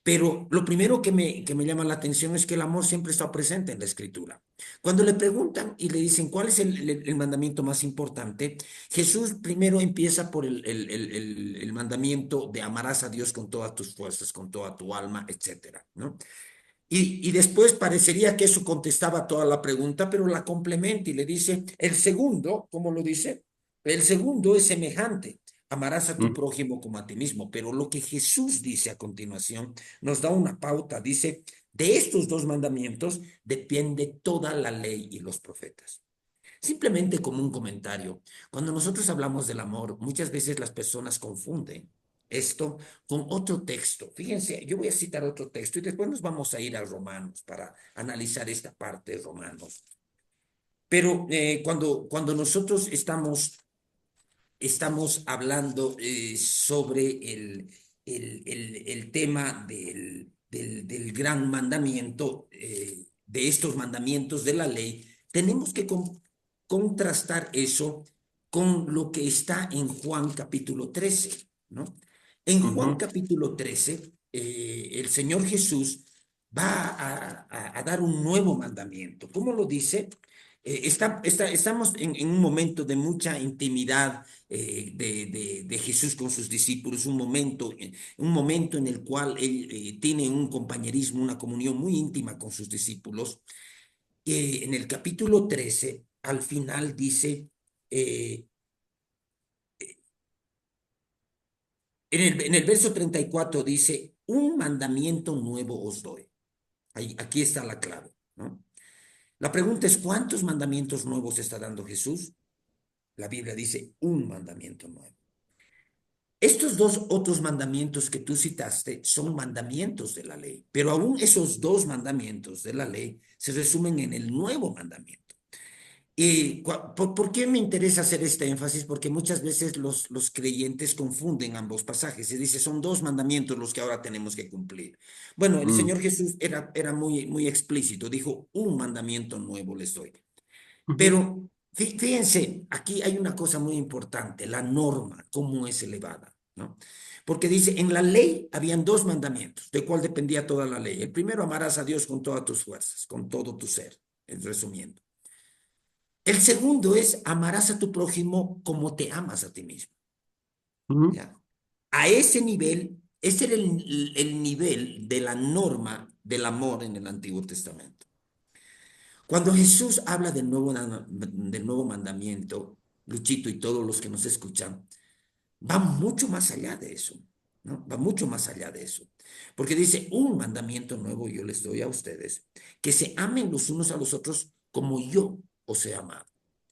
Pero lo primero que me llama la atención es que el amor siempre está presente en la escritura. Cuando le preguntan y le dicen cuál es el mandamiento más importante, Jesús primero empieza por el mandamiento de amarás a Dios con todas tus fuerzas, con toda tu alma, etcétera, ¿no? Y después parecería que eso contestaba toda la pregunta, pero la complementa y le dice, el segundo, ¿cómo lo dice? El segundo es semejante, amarás a tu Mm. prójimo como a ti mismo, pero lo que Jesús dice a continuación nos da una pauta, dice, de estos dos mandamientos depende toda la ley y los profetas. Simplemente como un comentario, cuando nosotros hablamos del amor, muchas veces las personas confunden esto con otro texto. Fíjense, yo voy a citar otro texto y después nos vamos a ir a Romanos para analizar esta parte de Romanos. Pero cuando nosotros estamos hablando sobre el tema del gran mandamiento, de estos mandamientos de la ley, tenemos que contrastar eso con lo que está en Juan capítulo 13, ¿no? En Juan Ujú. capítulo 13, el Señor Jesús va a dar un nuevo mandamiento. ¿Cómo lo dice? estamos en un momento de mucha intimidad de Jesús con sus discípulos, un momento en el cual él tiene un compañerismo, una comunión muy íntima con sus discípulos. En el capítulo 13, al final dice, eh, en el verso 34 dice, un mandamiento nuevo os doy. Aquí está la clave, ¿no? La pregunta es, ¿cuántos mandamientos nuevos está dando Jesús? La Biblia dice un mandamiento nuevo. Estos dos otros mandamientos que tú citaste son mandamientos de la ley, pero aún esos dos mandamientos de la ley se resumen en el nuevo mandamiento. ¿Y por qué me interesa hacer este énfasis? Porque muchas veces los creyentes confunden ambos pasajes. Se dice, son dos mandamientos los que ahora tenemos que cumplir. Bueno, el Mm, Señor Jesús era muy explícito. Dijo, un mandamiento nuevo les doy. ujú, Pero fíjense, aquí hay una cosa muy importante, la norma, cómo es elevada, ¿no? Porque dice, en la ley habían dos mandamientos, de cuál dependía toda la ley. El primero, amarás a Dios con todas tus fuerzas, con todo tu ser, resumiendo. El segundo es, amarás a tu prójimo como te amas a ti mismo, ujú, ¿ya? A ese nivel, ese era el nivel de la norma del amor en el Antiguo Testamento. Cuando Jesús habla del nuevo mandamiento, Luchito y todos los que nos escuchan, va mucho más allá de eso, ¿no? Va mucho más allá de eso. Porque dice, un mandamiento nuevo yo les doy a ustedes, que se amen los unos a los otros como yo os he amado.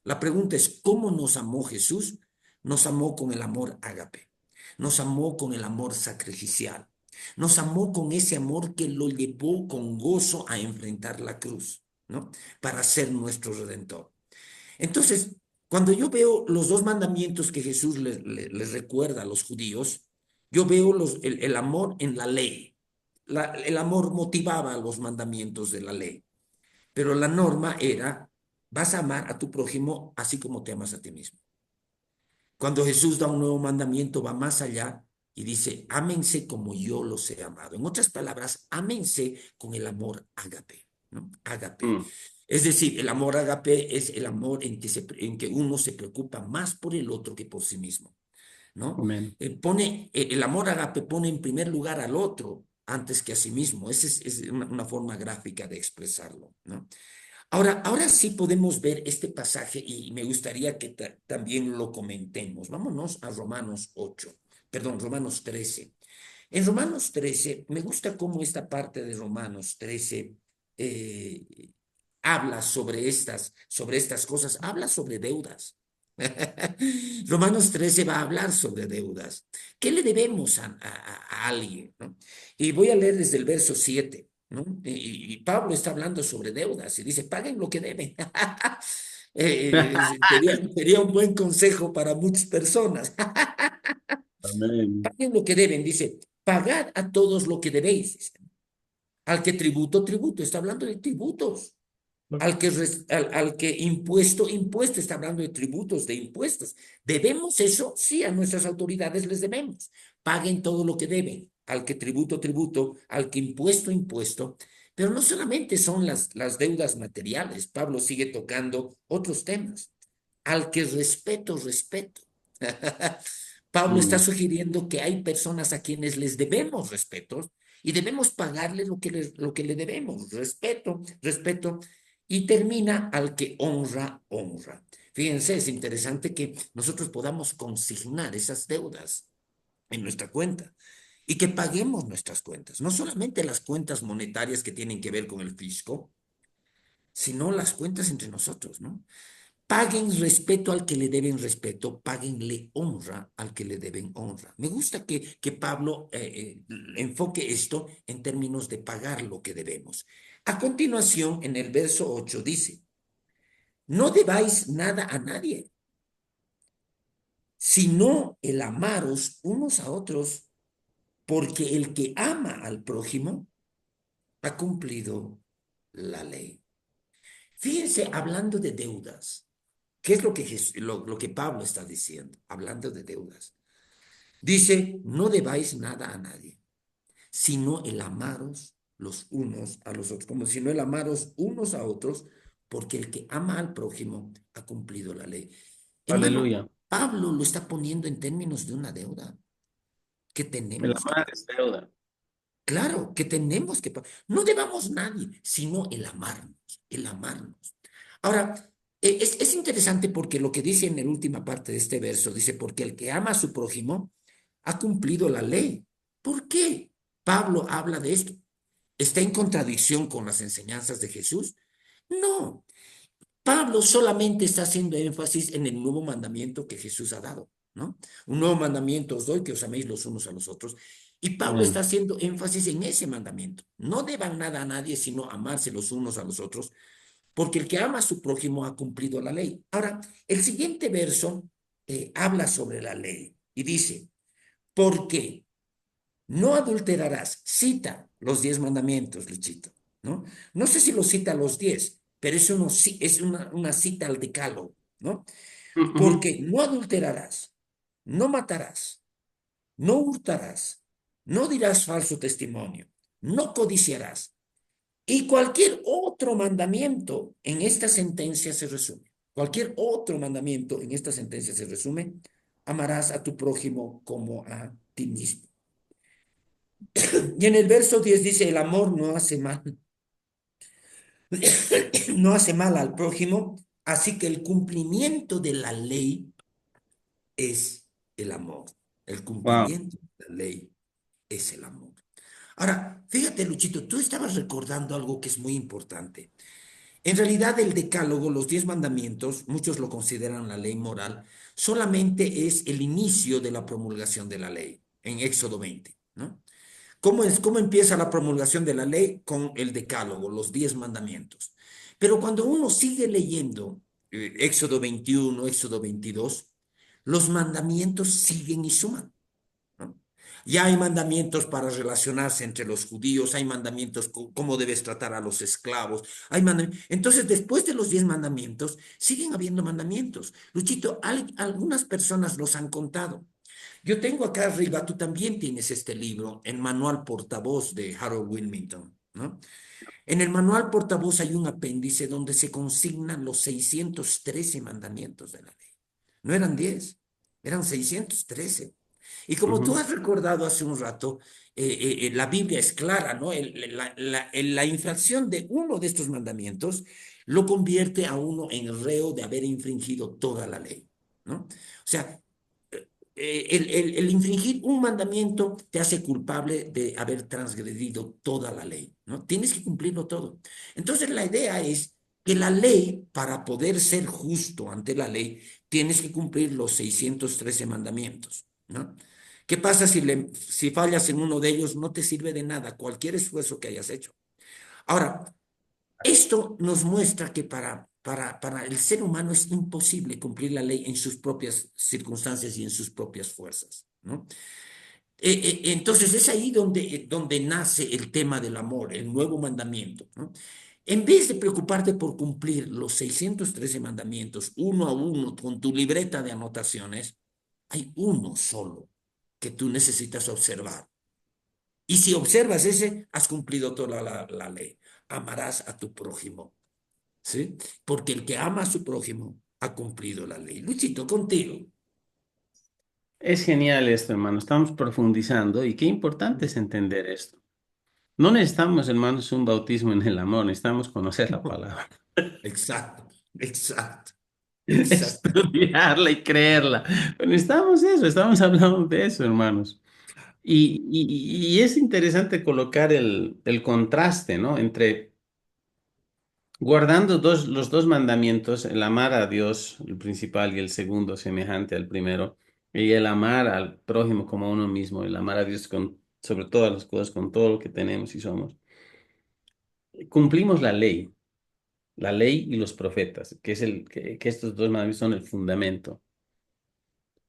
La pregunta es, ¿cómo nos amó Jesús? Nos amó con el amor ágape, nos amó con el amor sacrificial, nos amó con ese amor que lo llevó con gozo a enfrentar la cruz, ¿no? Para ser nuestro redentor. Entonces, cuando yo veo los dos mandamientos que Jesús les recuerda a los judíos, yo veo el amor en la ley. El amor motivaba los mandamientos de la ley, pero la norma era, vas a amar a tu prójimo así como te amas a ti mismo. Cuando Jesús da un nuevo mandamiento, va más allá y dice, ámense como yo los he amado. En otras palabras, ámense con el amor ágape, ¿no? Ágape. mm. Es decir, el amor ágape es el amor en que uno se preocupa más por el otro que por sí mismo, ¿no? Amén. El amor ágape pone en primer lugar al otro antes que a sí mismo. Esa es una forma gráfica de expresarlo, ¿no? Ahora sí podemos ver este pasaje y me gustaría que también lo comentemos. Vámonos a Romanos 8, perdón, Romanos 13. En Romanos 13, me gusta cómo esta parte de Romanos 13 eh, habla sobre estas cosas, habla sobre deudas. Romanos 13 va a hablar sobre deudas. ¿Qué le debemos a alguien? ¿No? Y voy a leer desde el verso 7, ¿no? Y Pablo está hablando sobre deudas y dice, paguen lo que deben. Sería un buen consejo para muchas personas. Amén. Paguen lo que deben, dice, pagad a todos lo que debéis. Dice. Al que tributo, tributo, está hablando de tributos. Al que impuesto, impuesto, está hablando de tributos, de impuestos. ¿Debemos eso? Sí, a nuestras autoridades les debemos. Paguen todo lo que deben. Al que tributo, tributo, al que impuesto, impuesto. Pero no solamente son las deudas materiales, Pablo sigue tocando otros temas. Al que respeto, respeto. Pablo está Mm, sugiriendo que hay personas a quienes les debemos respeto y debemos pagarle lo que le debemos, respeto, respeto, y termina al que honra, honra. Fíjense, es interesante que nosotros podamos consignar esas deudas en nuestra cuenta y que paguemos nuestras cuentas, no solamente las cuentas monetarias que tienen que ver con el fisco, sino las cuentas entre nosotros, ¿no? Paguen respeto al que le deben respeto, páguenle honra al que le deben honra. Me gusta que Pablo enfoque esto en términos de pagar lo que debemos. A continuación, en el verso 8 dice, no debáis nada a nadie, sino el amaros unos a otros, porque el que ama al prójimo ha cumplido la ley. Fíjense, hablando de deudas, ¿qué es lo que Pablo está diciendo? Hablando de deudas. Dice, no debáis nada a nadie, sino el amaros los unos a los otros, como si no el amaros unos a otros, porque el que ama al prójimo ha cumplido la ley. Hermano, Aleluya. Pablo lo está poniendo en términos de una deuda que El tenemos que amar pagar. es deuda. Claro, que tenemos que pagar. No debamos nadie, sino el amarnos, el amarnos. Ahora, es interesante porque lo que dice en la última parte de este verso, dice, porque el que ama a su prójimo ha cumplido la ley. ¿Por qué Pablo habla de esto? ¿Está en contradicción con las enseñanzas de Jesús? No, Pablo solamente está haciendo énfasis en el nuevo mandamiento que Jesús ha dado, ¿no? Un nuevo mandamiento os doy, que os améis los unos a los otros. Y Pablo está Amén. haciendo énfasis en ese mandamiento. No deban nada a nadie, sino amarse los unos a los otros, porque el que ama a su prójimo ha cumplido la ley. Ahora, el siguiente verso habla sobre la ley y dice, porque no adulterarás, cita los 10 mandamientos, Luchito, ¿no? No sé si lo cita los 10, pero es una cita al decálogo, ¿no? Ujú. Porque no adulterarás, no matarás, no hurtarás, no dirás falso testimonio, no codiciarás. Y cualquier otro mandamiento en esta sentencia se resume. Cualquier otro mandamiento en esta sentencia se resume. Amarás a tu prójimo como a ti mismo. Y en el verso 10 dice, el amor no hace mal, no hace mal al prójimo, así que el cumplimiento de la ley es el amor. El Wow. cumplimiento de la ley es el amor. Ahora, fíjate, Luchito, tú estabas recordando algo que es muy importante. En realidad, el decálogo, los 10 mandamientos, muchos lo consideran la ley moral, solamente es el inicio de la promulgación de la ley en Éxodo 20, ¿no? ¿Cómo empieza la promulgación de la ley? Con el decálogo, los 10 mandamientos. Pero cuando uno sigue leyendo Éxodo 21, Éxodo 22, los mandamientos siguen y suman, ¿no? Ya hay mandamientos para relacionarse entre los judíos, hay mandamientos cómo debes tratar a los esclavos, entonces después de los 10 mandamientos, siguen habiendo mandamientos. Luchito, algunas personas los han contado. Yo tengo acá arriba, tú también tienes este libro, el manual portavoz de Harold Wilmington, ¿no? En el manual portavoz hay un apéndice donde se consignan los 613 mandamientos de la ley. No eran 10, eran 613. Y como tú Ujú. has recordado hace un rato, la Biblia es clara, ¿no? La infracción de uno de estos mandamientos lo convierte a uno en reo de haber infringido toda la ley, ¿no? O sea, el infringir un mandamiento te hace culpable de haber transgredido toda la ley, ¿no? Tienes que cumplirlo todo. Entonces la idea es que la ley, para poder ser justo ante la ley, tienes que cumplir los 613 mandamientos, ¿no? ¿Qué pasa si fallas en uno de ellos? No te sirve de nada cualquier esfuerzo que hayas hecho. Ahora, esto nos muestra que para el ser humano es imposible cumplir la ley en sus propias circunstancias y en sus propias fuerzas, ¿no? Entonces es ahí donde nace el tema del amor, el nuevo mandamiento, ¿no? En vez de preocuparte por cumplir los 613 mandamientos uno a uno con tu libreta de anotaciones, hay uno solo que tú necesitas observar. Y si observas ese, has cumplido toda la ley. Amarás a tu prójimo, ¿sí? Porque el que ama a su prójimo ha cumplido la ley. Luchito, contigo. Es genial esto, hermano. Estamos profundizando y qué importante es entender esto. No necesitamos, hermanos, un bautismo en el amor, necesitamos conocer la palabra, Exacto, exacto, exactamente. estudiarla y creerla. Pero necesitamos eso, estamos hablando de eso, hermanos. Y es interesante colocar el contraste, ¿no? Entre guardando los dos mandamientos, el amar a Dios, el principal, y el segundo, semejante al primero, y el amar al prójimo como a uno mismo, el amar a Dios con, sobre todas las cosas, con todo lo que tenemos y somos. Cumplimos la ley y los profetas, que es que estos dos mandamientos son el fundamento.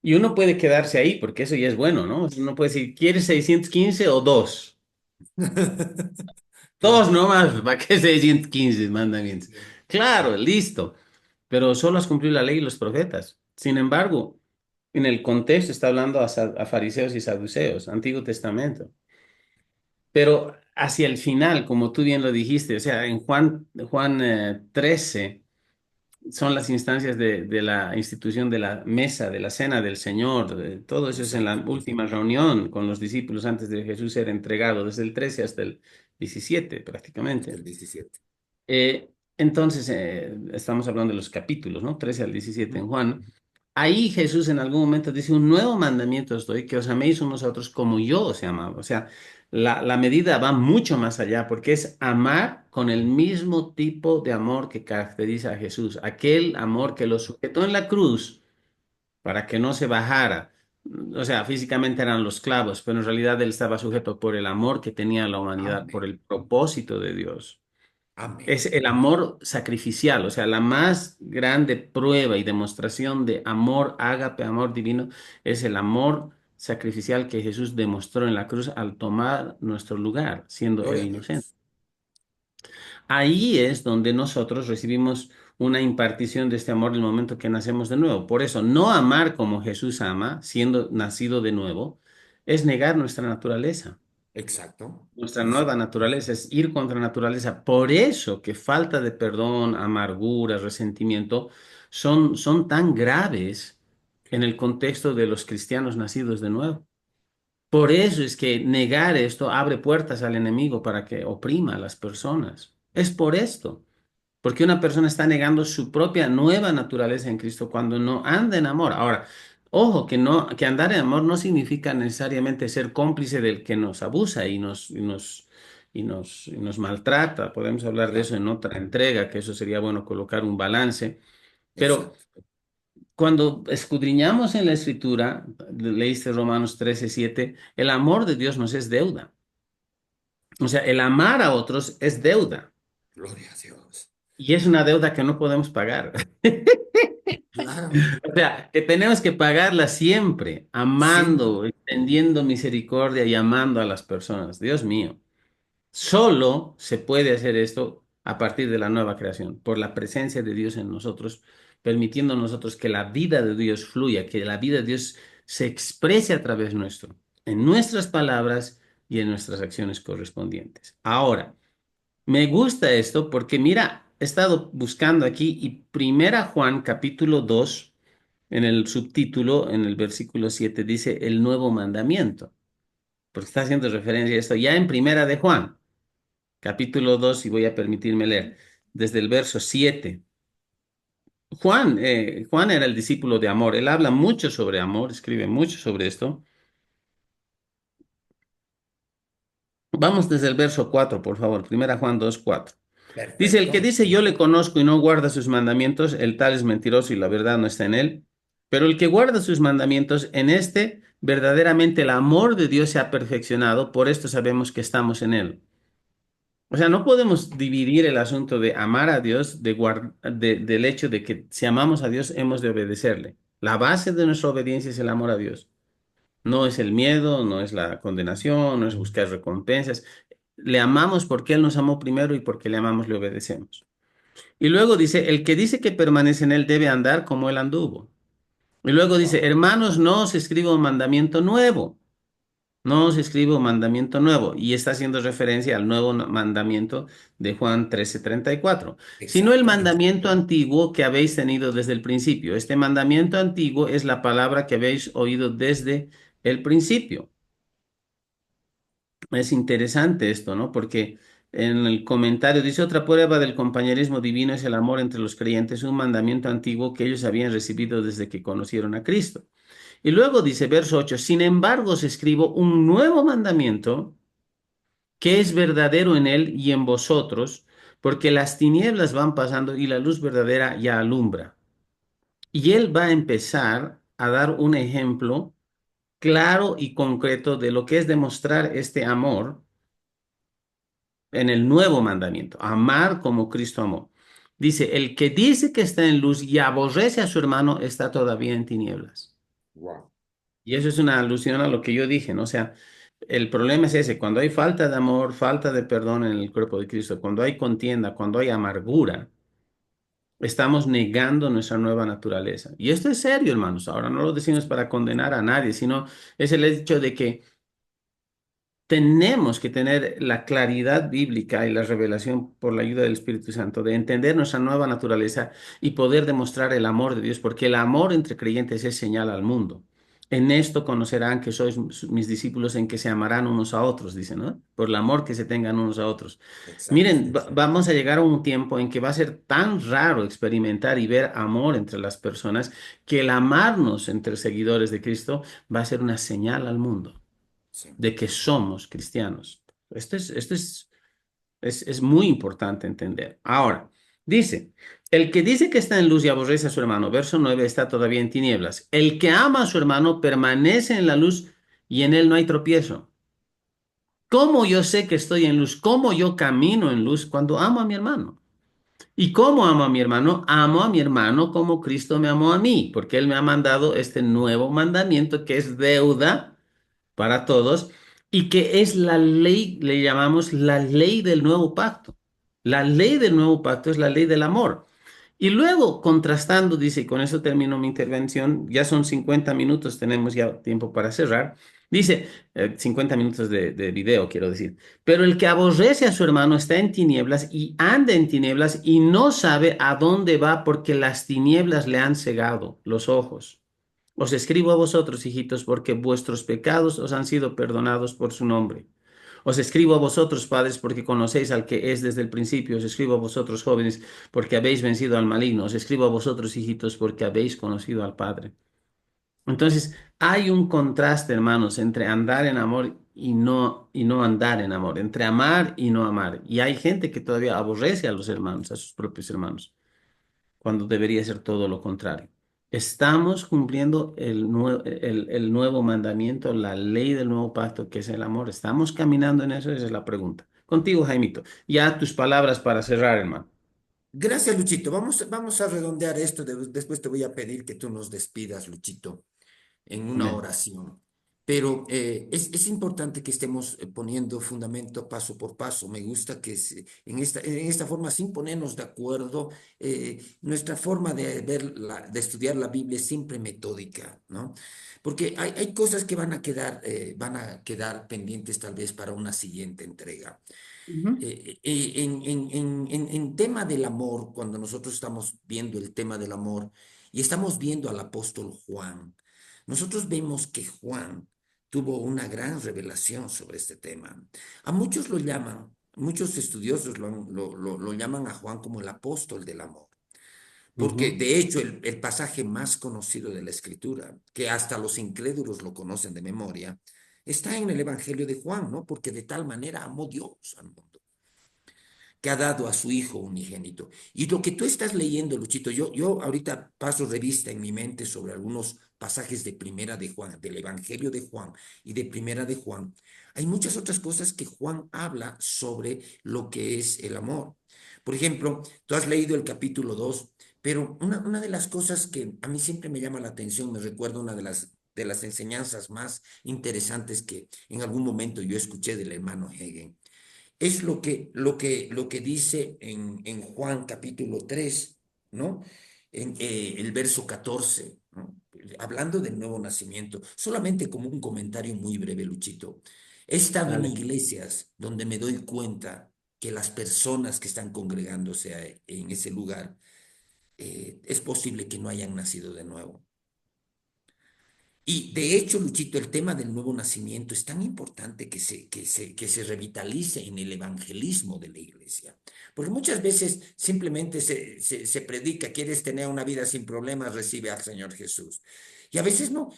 Y uno puede quedarse ahí, porque eso ya es bueno, ¿no? Uno puede decir, ¿quieres 615 o dos? Dos Claro. nomás, ¿para qué 615 mandamientos? Claro, listo. Pero solo has cumplido la ley y los profetas. Sin embargo, en el contexto está hablando a fariseos y saduceos, Antiguo Testamento. Pero hacia el final, como tú bien lo dijiste, o sea, en Juan 13 son las instancias de la institución de la mesa, de la cena del Señor. Todo eso es en la Exacto, última reunión con los discípulos antes de Jesús ser entregado, desde el 13 hasta el 17 hasta prácticamente. el 17. Entonces, estamos hablando de los capítulos, ¿no? 13 al 17 en Ujú, Juan. ujú. Ahí Jesús en algún momento dice, un nuevo mandamiento os doy, que os améis unos a otros como yo os he amado. O sea, la medida va mucho más allá, porque es amar con el mismo tipo de amor que caracteriza a Jesús, aquel amor que lo sujetó en la cruz para que no se bajara. O sea, físicamente eran los clavos, pero en realidad él estaba sujeto por el amor que tenía a la humanidad, por Amén, el propósito de Dios. amén. Es el amor sacrificial, o sea, la más grande prueba y demostración de amor, ágape, amor divino, es el amor sacrificial que Jesús demostró en la cruz al tomar nuestro lugar, siendo él Gloria a inocente. Dios. Ahí es donde nosotros recibimos una impartición de este amor en el momento que nacemos de nuevo. Por eso, no amar como Jesús ama, siendo nacido de nuevo, es negar nuestra naturaleza. Exacto, Nuestra nueva exacto. naturaleza es ir contra naturaleza. Por eso que falta de perdón, amargura, resentimiento son tan graves en el contexto de los cristianos nacidos de nuevo. Por eso es que negar esto abre puertas al enemigo para que oprima a las personas. Es por esto. Porque una persona está negando su propia nueva naturaleza en Cristo cuando no anda en amor. Ahora, ojo, que andar en amor no significa necesariamente ser cómplice del que nos abusa y nos maltrata. Podemos hablar de eso Claro, en otra entrega, que eso sería bueno colocar un balance. Pero exacto. cuando escudriñamos en la Escritura, leíste Romanos 13:7, el amor de Dios nos es deuda. O sea, el amar a otros es deuda. Gloria a Dios. Y es una deuda que no podemos pagar. Claro, O sea, que tenemos que pagarla siempre, siempre. amando, extendiendo misericordia y amando a las personas. Dios mío, solo se puede hacer esto a partir de la nueva creación, por la presencia de Dios en nosotros, permitiendo a nosotros que la vida de Dios fluya, que la vida de Dios se exprese a través nuestro, en nuestras palabras y en nuestras acciones correspondientes. Ahora, me gusta esto porque mira, he estado buscando aquí y Primera Juan capítulo 2 en el subtítulo, en el versículo 7 dice el nuevo mandamiento, porque está haciendo referencia a esto ya en Primera de Juan, capítulo 2 y voy a permitirme leer desde el verso 7. Juan era el discípulo de amor, él habla mucho sobre amor, escribe mucho sobre esto. Vamos desde el verso 4 por favor, Primera Juan 2:4. Dice, el que Perfecto. dice yo le conozco y no guarda sus mandamientos, el tal es mentiroso y la verdad no está en él. Pero el que guarda sus mandamientos, en este verdaderamente el amor de Dios se ha perfeccionado, por esto sabemos que estamos en él. O sea, no podemos dividir el asunto de amar a Dios del hecho de que si amamos a Dios hemos de obedecerle. La base de nuestra obediencia es el amor a Dios. No es el miedo, no es la condenación, no es buscar recompensas. Le amamos porque Él nos amó primero y porque le amamos le obedecemos. Y luego dice, el que dice que permanece en él debe andar como él anduvo. Y luego dice, Wow. hermanos, no os escribo un mandamiento nuevo, no os escribo un mandamiento nuevo. Y está haciendo referencia al nuevo mandamiento de Juan 13:34, sino el Exacto. mandamiento antiguo que habéis tenido desde el principio. Este mandamiento antiguo es la palabra que habéis oído desde el principio. Es interesante esto, ¿no? Porque en el comentario dice otra prueba del compañerismo divino es el amor entre los creyentes, un mandamiento antiguo que ellos habían recibido desde que conocieron a Cristo. Y luego dice verso 8, sin embargo os escribo un nuevo mandamiento que es verdadero en él y en vosotros, porque las tinieblas van pasando y la luz verdadera ya alumbra. Y él va a empezar a dar un ejemplo claro y concreto de lo que es demostrar este amor en el nuevo mandamiento, amar como Cristo amó. Dice, el que dice que está en luz y aborrece a su hermano está todavía en tinieblas. Wow. Y eso es una alusión a lo que yo dije, ¿no? O sea, el problema es ese, cuando hay falta de amor, falta de perdón en el cuerpo de Cristo, cuando hay contienda, cuando hay amargura, estamos negando nuestra nueva naturaleza. Y esto es serio, hermanos. Ahora no lo decimos para condenar a nadie, sino es el hecho de que tenemos que tener la claridad bíblica y la revelación por la ayuda del Espíritu Santo, de entender nuestra nueva naturaleza y poder demostrar el amor de Dios, porque el amor entre creyentes es señal al mundo. En esto conocerán que sois mis discípulos en que se amarán unos a otros, dice, ¿no? Por el amor que se tengan unos a otros. Exacto. Miren, vamos a llegar a un tiempo en que va a ser tan raro experimentar y ver amor entre las personas que el amarnos entre seguidores de Cristo va a ser una señal al mundo Sí. de que somos cristianos. Es muy importante entender. Ahora, dice, el que dice que está en luz y aborrece a su hermano, verso 9, está todavía en tinieblas. El que ama a su hermano permanece en la luz y en él no hay tropiezo. ¿Cómo yo sé que estoy en luz? ¿Cómo yo camino en luz cuando amo a mi hermano? ¿Y cómo amo a mi hermano? Amo a mi hermano como Cristo me amó a mí, porque Él me ha mandado este nuevo mandamiento que es deuda para todos y que es la ley, le llamamos la ley del nuevo pacto. La ley del nuevo pacto es la ley del amor. Y luego, contrastando, dice, y con eso termino mi intervención, ya son 50 minutos, tenemos ya tiempo para cerrar. Dice, 50 minutos de video, quiero decir, pero el que aborrece a su hermano está en tinieblas y anda en tinieblas y no sabe a dónde va porque las tinieblas le han cegado los ojos. Os escribo a vosotros, hijitos, porque vuestros pecados os han sido perdonados por su nombre. Os escribo a vosotros, padres, porque conocéis al que es desde el principio. Os escribo a vosotros, jóvenes, porque habéis vencido al maligno. Os escribo a vosotros, hijitos, porque habéis conocido al Padre. Entonces, hay un contraste, hermanos, entre andar en amor y no andar en amor, entre amar y no amar. Y hay gente que todavía aborrece a los hermanos, a sus propios hermanos cuando debería ser todo lo contrario. Estamos cumpliendo el nuevo mandamiento, la ley del nuevo pacto, que es el amor. ¿Estamos caminando en eso? Esa es la pregunta. Contigo, Jaimito. Ya tus palabras para cerrar, hermano. Gracias, Luchito. Vamos a redondear esto. Después te voy a pedir que tú nos despidas, Luchito, en una Amén. oración. Pero es importante que estemos poniendo fundamento paso por paso. Me gusta que en esta forma, sin ponernos de acuerdo, nuestra forma de de estudiar la Biblia es siempre metódica, ¿no? Porque hay cosas que van a quedar pendientes tal vez para una siguiente entrega. Ujú, En tema del amor, cuando nosotros estamos viendo el tema del amor y estamos viendo al apóstol Juan, nosotros vemos que Juan tuvo una gran revelación sobre este tema. A muchos lo llaman, muchos estudiosos lo llaman a Juan como el apóstol del amor, porque ujú. de hecho el pasaje más conocido de la Escritura, que hasta los incrédulos lo conocen de memoria, está en el Evangelio de Juan, ¿no? Porque de tal manera amó Dios al mundo que ha dado a su Hijo unigénito. Y lo que tú estás leyendo, Luchito, yo ahorita paso revista en mi mente sobre algunos pasajes de Primera de Juan, del Evangelio de Juan y de Primera de Juan. Hay muchas otras cosas que Juan habla sobre lo que es el amor. Por ejemplo, tú has leído el capítulo 2, pero una de las cosas que a mí siempre me llama la atención, me recuerda una de las enseñanzas más interesantes que en algún momento yo escuché del hermano Hegel es lo que dice en Juan capítulo 3, ¿no? En el verso 14, ¿no? Hablando del nuevo nacimiento, solamente como un comentario muy breve, Luchito. He estado en Dale. iglesias donde me doy cuenta que las personas que están congregándose en ese lugar, es posible que no hayan nacido de nuevo. Y de hecho, Luchito, el tema del nuevo nacimiento es tan importante que se revitalice en el evangelismo de la iglesia. Porque muchas veces simplemente se predica, quieres tener una vida sin problemas, recibe al Señor Jesús. Y a veces no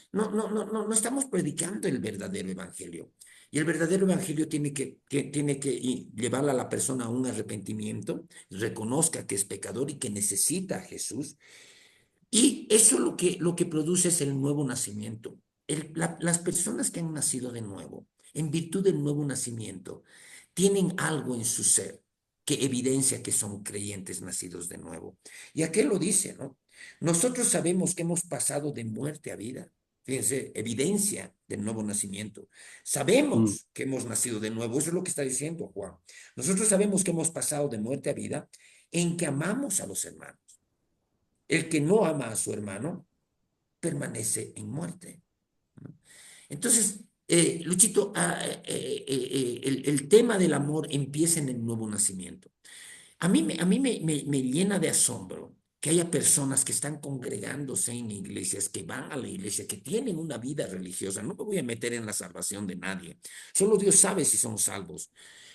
estamos predicando el verdadero evangelio. Y el verdadero evangelio tiene que llevar a la persona a un arrepentimiento, reconozca que es pecador y que necesita a Jesús y eso lo que produce es el nuevo nacimiento. Las personas que han nacido de nuevo, en virtud del nuevo nacimiento, tienen algo en su ser que evidencia que son creyentes nacidos de nuevo. ¿Y a qué lo dice, no? Nosotros sabemos que hemos pasado de muerte a vida. Fíjense, evidencia del nuevo nacimiento. Mm, Sabemos que hemos nacido de nuevo. Eso es lo que está diciendo Juan. Nosotros sabemos que hemos pasado de muerte a vida en que amamos a los hermanos. El que no ama a su hermano permanece en muerte. Entonces, Luchito, el tema del amor empieza en el nuevo nacimiento. A mí me llena de asombro que haya personas que están congregándose en iglesias, que van a la iglesia, que tienen una vida religiosa. No me voy a meter en la salvación de nadie. Solo Dios sabe si son salvos.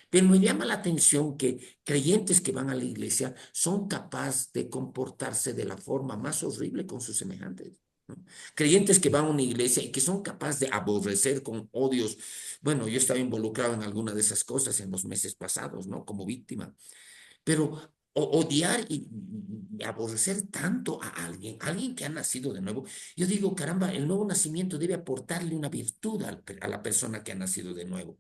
Pero me llama la atención que creyentes que van a la iglesia son capaces de comportarse de la forma más horrible con sus semejantes, ¿no? Creyentes que van a una iglesia y que son capaces de aborrecer con odios. Bueno, yo estaba involucrado en alguna de esas cosas en los meses pasados, ¿no? Como víctima. Pero odiar y aborrecer tanto a alguien que ha nacido de nuevo, yo digo, caramba, el nuevo nacimiento debe aportarle una virtud a la persona que ha nacido de nuevo.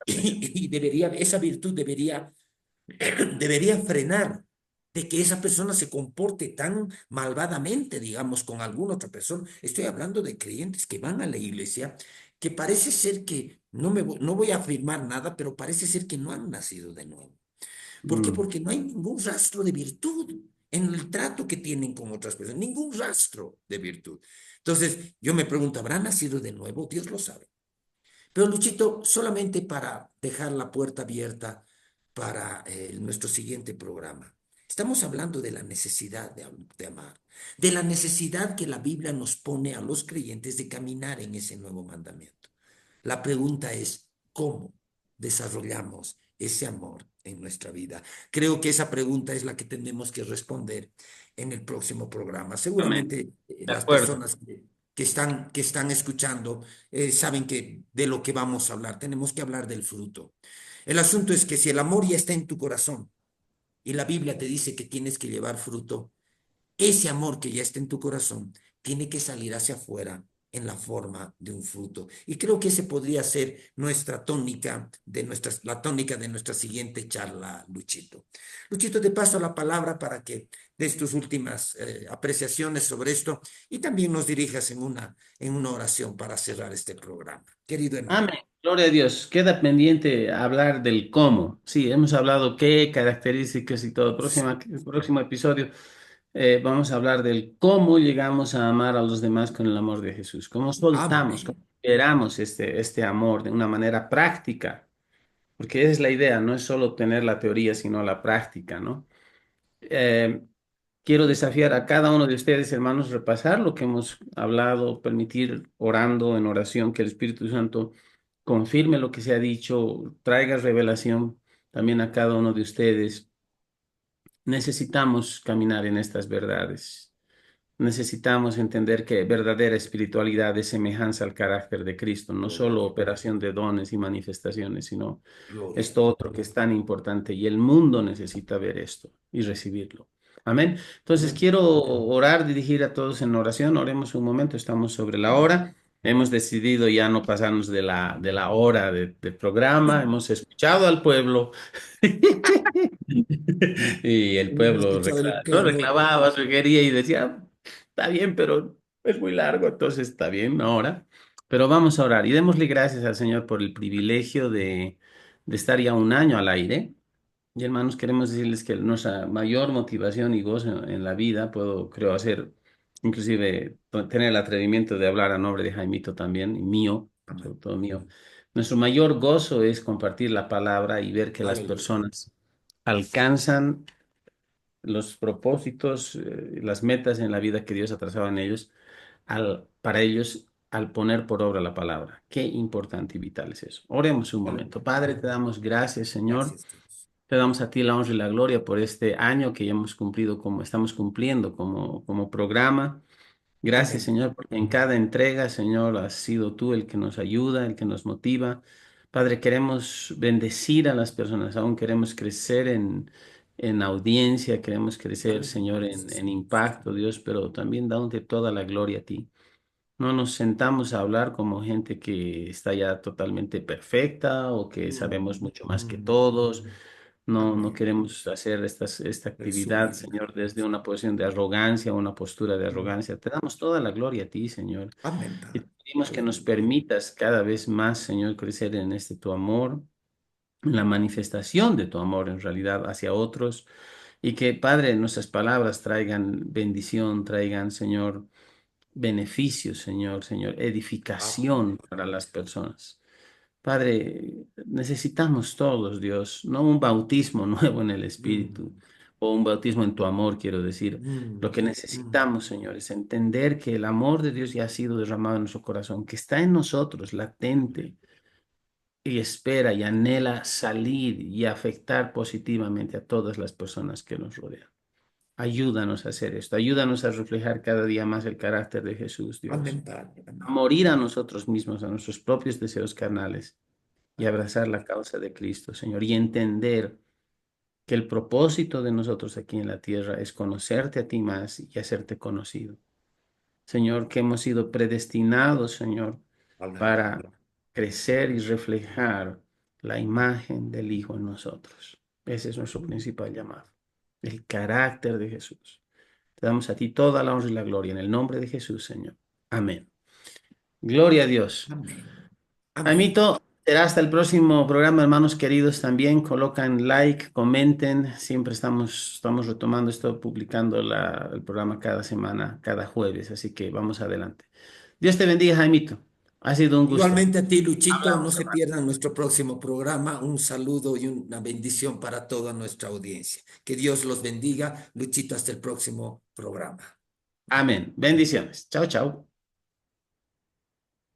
Y debería, esa virtud debería frenar de que esa persona se comporte tan malvadamente, digamos, con alguna otra persona. Estoy hablando de creyentes que van a la iglesia, que parece ser que, no voy a afirmar nada, pero parece ser que no han nacido de nuevo. ¿Por qué? Mm, Porque no hay ningún rastro de virtud en el trato que tienen con otras personas, ningún rastro de virtud. Entonces, yo me pregunto, ¿habrá nacido de nuevo? Dios lo sabe. Pero Luchito, solamente para dejar la puerta abierta para nuestro siguiente programa. Estamos hablando de la necesidad de amar, de la necesidad que la Biblia nos pone a los creyentes de caminar en ese nuevo mandamiento. La pregunta es, ¿cómo desarrollamos ese amor en nuestra vida? Creo que esa pregunta es la que tenemos que responder en el próximo programa. amén. Seguramente De las acuerdo. personas que están escuchando saben que de lo que vamos a hablar, tenemos que hablar del fruto. El asunto es que si el amor ya está en tu corazón y la Biblia te dice que tienes que llevar fruto, ese amor que ya está en tu corazón tiene que salir hacia afuera en la forma de un fruto. Y creo que ese podría ser la tónica de nuestra siguiente charla, Luchito. Luchito, te paso la palabra para que des tus últimas apreciaciones sobre esto y también nos dirijas en una oración para cerrar este programa. Querido hermano. Amén. Gloria a Dios. Queda pendiente hablar del cómo. Sí, hemos hablado qué, características y todo. Próximo episodio vamos a hablar del cómo llegamos a amar a los demás con el amor de Jesús. Cómo soltamos, cómo Amén. liberamos este amor de una manera práctica. Porque esa es la idea, no es solo tener la teoría, sino la práctica, ¿no? Eh, Quiero desafiar a cada uno de ustedes, hermanos, repasar lo que hemos hablado, permitir orando en oración que el Espíritu Santo confirme lo que se ha dicho, traiga revelación también a cada uno de ustedes. Necesitamos caminar en estas verdades. Necesitamos entender que verdadera espiritualidad es semejanza al carácter de Cristo, no solo Gloria, operación de dones y manifestaciones, sino gloria. esto otro que es tan importante y el mundo necesita ver esto y recibirlo. Amén. Entonces Amén. quiero orar, dirigir a todos en oración. Oremos un momento, estamos sobre la Amén. hora. Hemos decidido ya no pasarnos de la hora del programa. Hemos escuchado al pueblo y el Hemos pueblo escuchado el no clamor. reclamaba, sugería y decía, está bien, pero es muy largo, entonces está bien ahora. Pero vamos a orar y démosle gracias al Señor por el privilegio de estar ya un año al aire. Y hermanos, queremos decirles que nuestra mayor motivación y gozo en la vida, puedo, creo, hacer, inclusive tener el atrevimiento de hablar a nombre de Jaimito también, y mío, Amén. sobre todo mío. Nuestro mayor gozo es compartir la palabra y ver que las Aleluya. personas alcanzan los propósitos, las metas en la vida que Dios ha trazado en ellos, para ellos al poner por obra la palabra. Qué importante y vital es eso. Oremos un momento. Aleluya. Padre, te damos gracias, Señor. Gracias, Dios. Te damos a ti la honra y la gloria por este año que ya hemos cumplido como estamos cumpliendo como programa. Gracias, Amén. Señor, porque en cada entrega, Señor, has sido tú el que nos ayuda, el que nos motiva. Padre, queremos bendecir a las personas, aún queremos crecer en audiencia, queremos crecer, Aleluya. Señor, Gracias, en Dios. impacto, Dios, pero también dándote toda la gloria a ti. No nos sentamos a hablar como gente que está ya totalmente perfecta o que sabemos Mm, mucho más que mm. todos. No, no Amén. queremos hacer esta actividad, Presumir. Señor, desde una posición de arrogancia, una postura de Mm. arrogancia. Te damos toda la gloria a ti, Señor. Amén, Y te Padre. pedimos que nos Aleluya. permitas cada vez más, Señor, crecer en este tu amor, en la manifestación de tu amor en realidad hacia otros. Y que, Padre, nuestras palabras traigan bendición, traigan, Señor, beneficio, Señor, Amén. edificación para las personas. Padre, necesitamos todos, Dios, no un bautismo nuevo en el Espíritu Mm, o un bautismo en tu amor, quiero decir. Lo mm, que mm. necesitamos, Señor, es entender que el amor de Dios ya ha sido derramado en nuestro corazón, que está en nosotros, latente, y espera y anhela salir y afectar positivamente a todas las personas que nos rodean. Ayúdanos a hacer esto, ayúdanos a reflejar cada día más el carácter de Jesús, Amén, Dios, Padre. a Amén. morir a nosotros mismos, a nuestros propios deseos carnales y Amén. abrazar la causa de Cristo, Señor, y entender que el propósito de nosotros aquí en la tierra es conocerte a ti más y hacerte conocido. Señor, que hemos sido predestinados, Señor, para Aleluya. crecer y reflejar la imagen del Hijo en nosotros. Ese es nuestro Mm. principal llamado, el carácter de Jesús. Te damos a ti toda la honra y la gloria en el nombre de Jesús, Señor. Amén. Gloria a Dios. Amén. Amén. Amito, será hasta el próximo programa, hermanos queridos. También colocan like, comenten. Siempre estamos retomando esto, publicando el programa cada semana, cada jueves. Así que vamos adelante. Dios te bendiga, Jaimito. Ha sido un gusto. Igualmente a ti, Luchito, no Hablamos, se hermano. pierdan nuestro próximo programa. Un saludo y una bendición para toda nuestra audiencia. Que Dios los bendiga. Luchito, hasta el próximo programa. Amén. Bendiciones. Chao, chao.